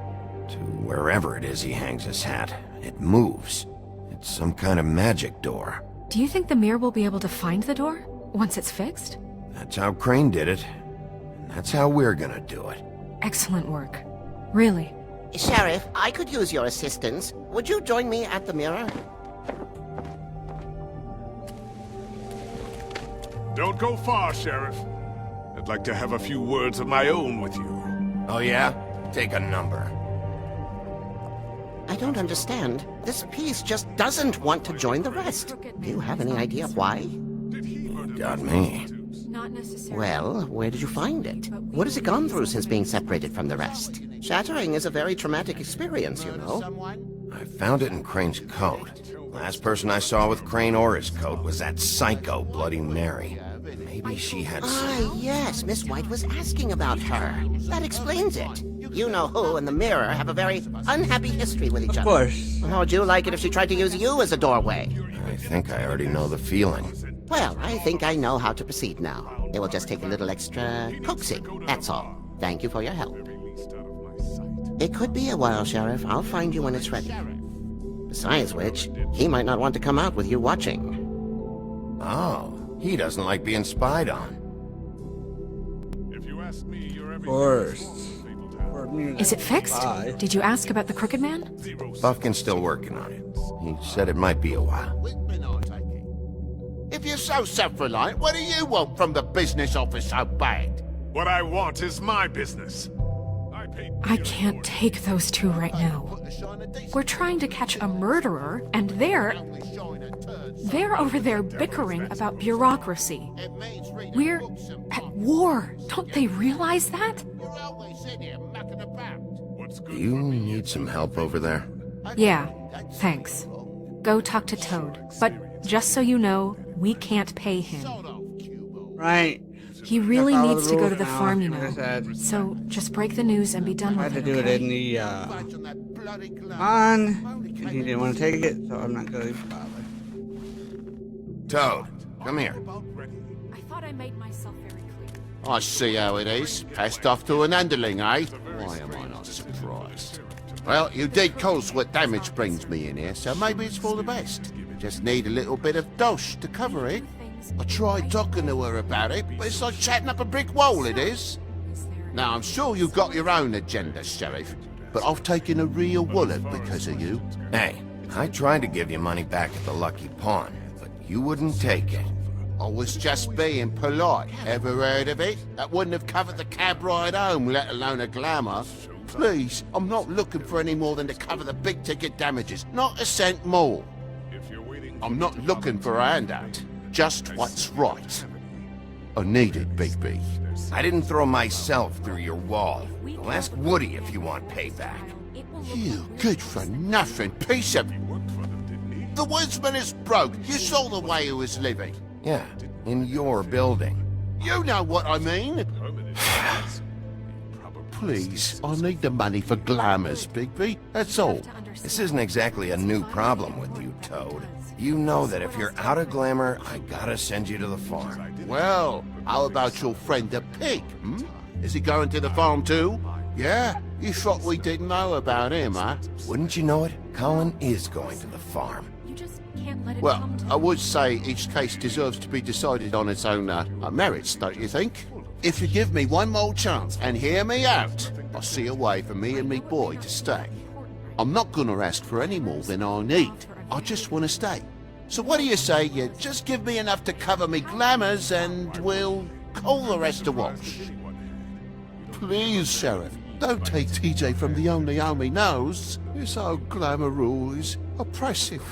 to wherever it is he hangs his hat, it moves. It's some kind of magic door. Do you think the mirror will be able to find the door, once it's fixed? That's how Crane did it, and that's how we're gonna do it. Excellent work. Really. Sheriff, I could use your assistance. Would you join me at the mirror? Don't go far, Sheriff. I'd like to have a few words of my own with you. Oh yeah? Take a number. I don't understand. This piece just doesn't want to join the rest. Do you have any idea why? Got me. Not necessarily. Well, where did you find it? What has it gone through since being separated from the rest? Shattering is a very traumatic experience, you know. I found it in Crane's coat. Last person I saw with Crane or his coat was that psycho Bloody Mary. Maybe she had Ah, yes, Miss White was asking about her. That explains it. You know who and the mirror have a very unhappy history with each other. Of course. How would you like it if she tried to use you as a doorway? I think I already know the feeling. Well, I think I know how to proceed now. It will just take a little extra coaxing, that's all. Thank you for your help. It could be a while, Sheriff. I'll find you when it's ready. Besides which, he might not want to come out with you watching. Oh, he doesn't like being spied on. Of course. Is it fixed? Did you ask about the Crooked Man? Buffkin's still working on it. He said it might be a while. If you're so self-reliant, what do you want from the business office so bad? What I want is my business. I can't take those two right now. We're trying to catch a murderer, and they're over there bickering about bureaucracy. We're at war. Don't they realize that? Do you need some help over there? Yeah, thanks. Go talk to Toad. But just so you know, we can't pay him. Right. He really Follow needs the to go rules to the now, farm, you like I know. said. So just break the news and be done I with had to it, do it okay? in the on, and he didn't want to take it, so I'm not going to bother. Toad, come here. I thought I made myself very clear. I see how it is. Passed off to an underling, eh? Why am I not surprised? Well, you did cause what damage brings me in here, so maybe it's for the best. Just need a little bit of dosh to cover it. I tried talking to her about it, but it's like chatting up a brick wall, it is. Now, I'm sure you've got your own agenda, Sheriff, but I've taken a real wallet because of you. Hey, I tried to give you money back at the Lucky Pawn, but you wouldn't take it. I was just being polite. Ever heard of it? That wouldn't have covered the cab ride home, let alone a glamour. Please, I'm not looking for any more than to cover the big-ticket damages. Not a cent more. I'm not looking for a handout. Just what's right. I need it, Bigby. I didn't throw myself through your wall. Well, ask Woody if you want payback. You good-for-nothing piece of... The woodsman is broke. You saw the way he was living. Yeah, in your building. You know what I mean. Please, I need the money for glamours, Bigby. That's all. This isn't exactly a new problem with you, Toad. You know that if you're out of glamour, I gotta send you to the farm. Well, how about your friend the pig, hmm? Is he going to the farm too? Yeah? You thought we didn't know about him, huh? Wouldn't you know it? Colin is going to the farm. You just can't let it Well, come to I would say each case deserves to be decided on its own merits, don't you think? If you give me one more chance and hear me out, I'll see a way for me and me boy to stay. I'm not gonna ask for any more than I need. I just want to stay. So what do you say you just give me enough to cover me glamours and we'll call the rest a wash? Please, Sheriff, don't take TJ from the only home he knows. This old glamour rule is oppressive.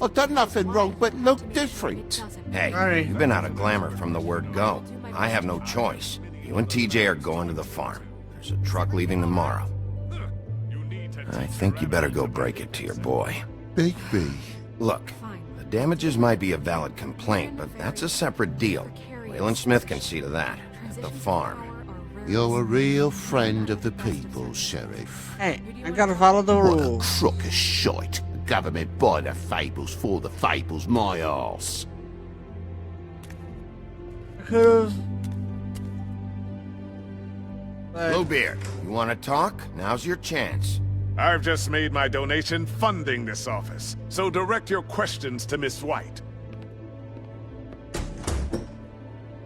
I've done nothing wrong but look different. Hey, you've been out of glamour from the word go. I have no choice. You and TJ are going to the farm. There's a truck leaving tomorrow. I think you better go break it to your boy. Bigby. Look, the damages might be a valid complaint, but that's a separate deal. Waylon Smith can see to that, at the farm. You're a real friend of the people, Sheriff. Hey, I gotta follow the rules. What a crook of shite. The government by the fables, for the fables, my arse. Could've... Bluebeard, you want to talk? Now's your chance. I've just made my donation funding this office, so direct your questions to Miss White.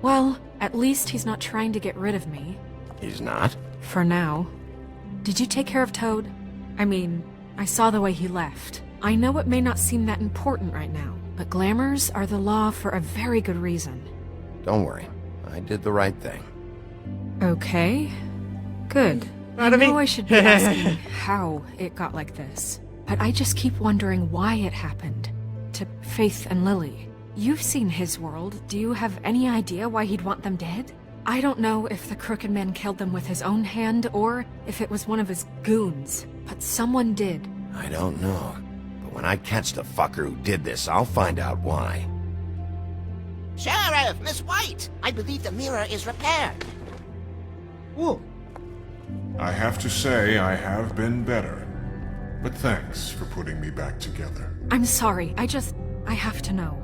Well, at least he's not trying to get rid of me. He's not? For now. Did you take care of Toad? I mean, I saw the way he left. I know it may not seem that important right now, but glamours are the law for a very good reason. Don't worry. I did the right thing. Okay. Good. I know I should be asking how it got like this, but I just keep wondering why it happened. To Faith and Lily. You've seen his world. Do you have any idea why he'd want them dead? I don't know if the Crooked Man killed them with his own hand or if it was one of his goons, but someone did. I don't know. But when I catch the fucker who did this, I'll find out why. Sheriff, Miss White! I believe the mirror is repaired. Whoa. I have to say I have been better. But thanks for putting me back together. I'm sorry, I have to know.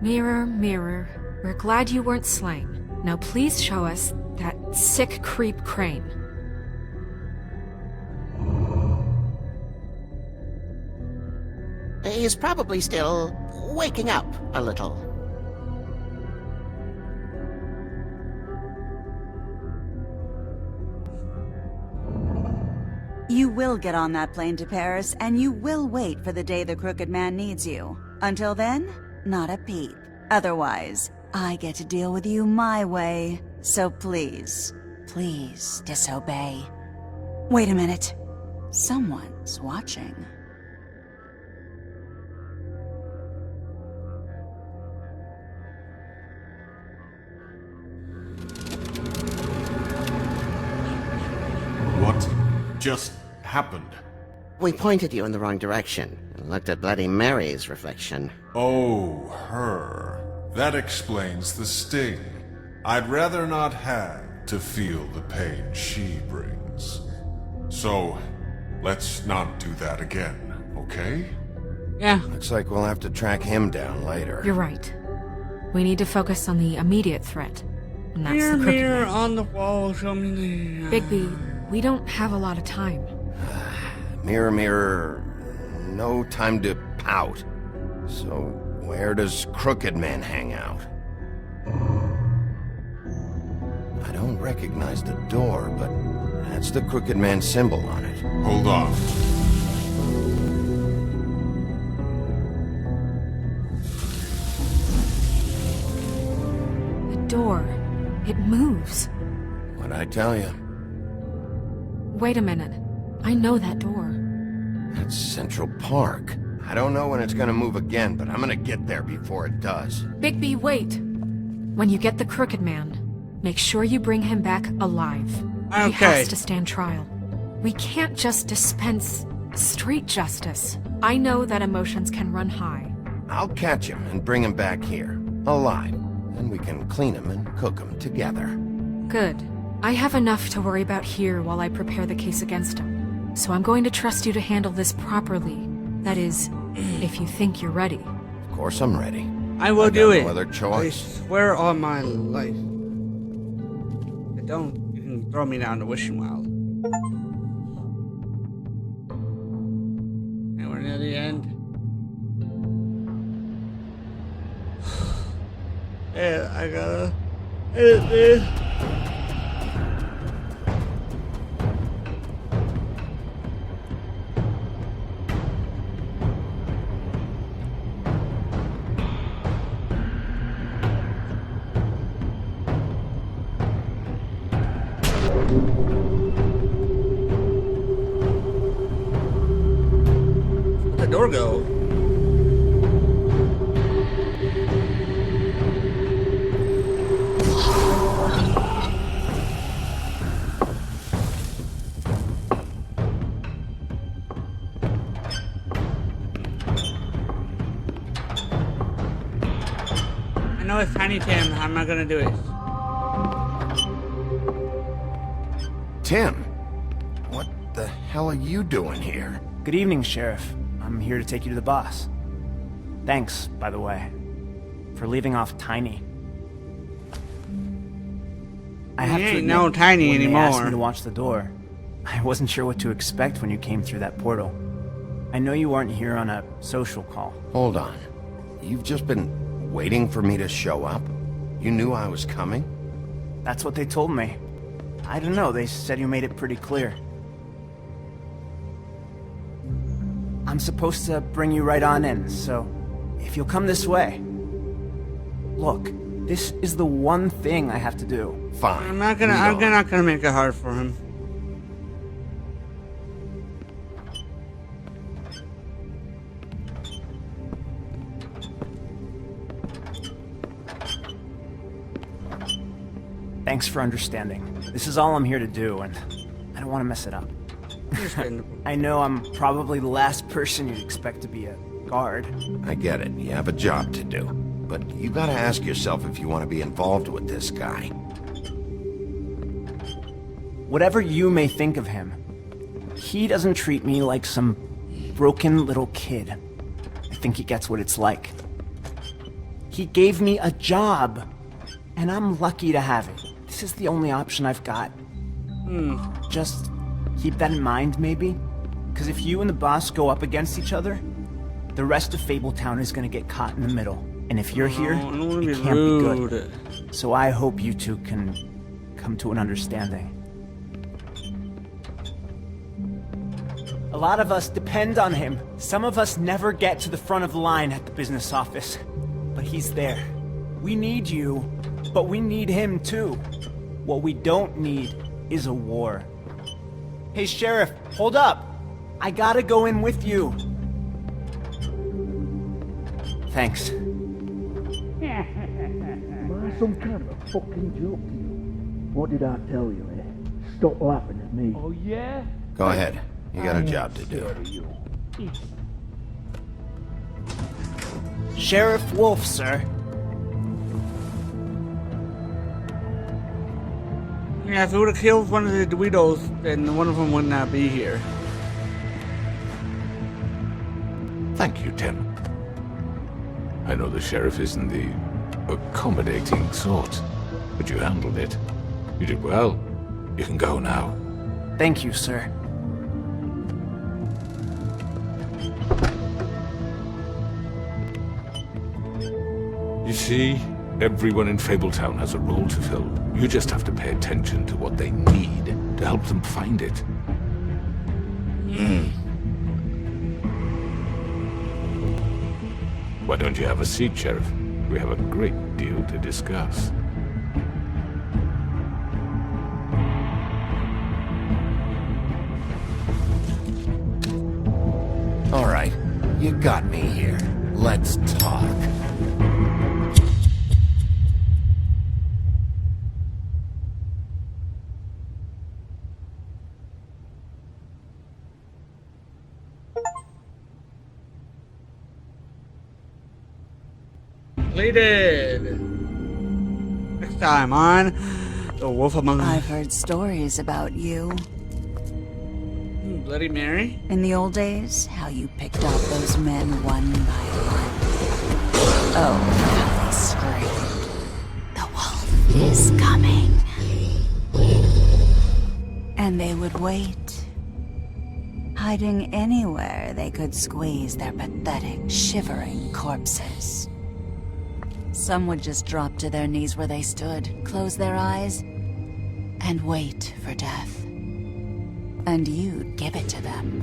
Mirror, mirror, we're glad you weren't slain. Now please show us that sick creep Crane. He's probably still waking up a little. You will get on that plane to Paris, and you will wait for the day the Crooked Man needs you. Until then, not a peep. Otherwise, I get to deal with you my way. So please, please disobey. Wait a minute. Someone's watching. What just happened? We pointed you in the wrong direction and looked at Bloody Mary's reflection. Oh, her. That explains the sting. I'd rather not have to feel the pain she brings. So, let's not do that again, okay? Yeah. Looks like we'll have to track him down later. You're right. We need to focus on the immediate threat. And that's Mirror, the Crooked mirror Man. on the wall, show me the... Bigby, we don't have a lot of time. Mirror, mirror, no time to pout. So, where does Crooked Man hang out? I don't recognize the door, but that's the Crooked Man symbol on it. Hold on. The door. It moves. What'd I tell you? Wait a minute. I know that door. That's Central Park. I don't know when it's gonna move again, but I'm gonna get there before it does. Bigby, wait. When you get the Crooked Man, make sure you bring him back alive. He Okay. has to stand trial. We can't just dispense street justice. I know that emotions can run high. I'll catch him and bring him back here, alive. Then we can clean him and cook him together. Good. I have enough to worry about here while I prepare the case against him. So I'm going to trust you to handle this properly. That is, if you think you're ready. Of course I'm ready. I will I've do got it. no other I choice. swear on my life. Don't you can throw me down the wishing well. And we're near the end. Yeah, I gotta edit this. Where'd the door go? I know it's Tiny Tim. I'm not gonna do it. Tim, what the hell are you doing here? Good evening, Sheriff. I'm here to take you to the boss. Thanks, by the way, for leaving off Tiny. I have He to ain't admit, no Tiny when they asked anymore. me to watch the door, I wasn't sure what to expect when you came through that portal. I know you weren't here on a social call. Hold on. You've just been waiting for me to show up? You knew I was coming? That's what they told me. I don't know, they said you made it pretty clear. I'm supposed to bring you right on in, so if you'll come this way. Look, this is the one thing I have to do. Fine. I'm not gonna make it hard for him. Thanks for understanding. This is all I'm here to do, and I don't want to mess it up. I know I'm probably the last person you'd expect to be a guard. I get it. You have a job to do. but you gotta ask yourself if you want to be involved with this guy. Whatever you may think of him, he doesn't treat me like some broken little kid. I think he gets what it's like. He gave me a job, and I'm lucky to have it. This is the only option I've got. Just keep that in mind, maybe? Because if you and the boss go up against each other, the rest of Fabletown is gonna get caught in the middle. And if you're here, it can't be good. So I hope you two can come to an understanding. A lot of us depend on him. Some of us never get to the front of the line at the business office. But he's there. We need you, but we need him too. What we don't need is a war. Hey, Sheriff, hold up. I gotta go in with you. Thanks. Am I some kind of a fucking joke to you? What did I tell you, eh? Stop laughing at me. Oh, yeah? Go ahead. You got a job to do. Sheriff Wolf, sir. Yeah, if we would have killed one of the Dweedles, then one of them would not be here. Thank you, Tim. I know the sheriff isn't the accommodating sort, but you handled it. You did well. You can go now. Thank you, sir. You see, everyone in Fabletown has a role to fill. You just have to pay attention to what they need to help them find it. Why don't you have a seat, Sheriff? We have a great deal to discuss. All right, you got me here. Let's talk. Completed. Next time on The Wolf Among Us. I've heard stories about you. Bloody Mary? In the old days, how you picked off those men one by one. Oh, how they screamed. The wolf is coming. And they would wait, hiding anywhere they could squeeze their pathetic, shivering corpses. Some would just drop to their knees where they stood, close their eyes, and wait for death. And you'd give it to them.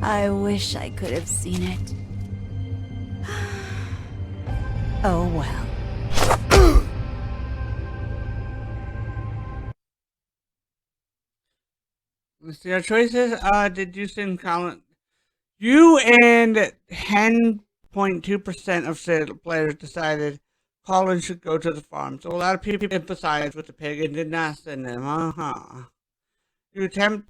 I wish I could have seen it. Oh well. Let's see our choices. Did you send Colin? You and 10.2% of players decided Colin should go to the farm. So a lot of people emphasized with the pig and did not send him. You attempt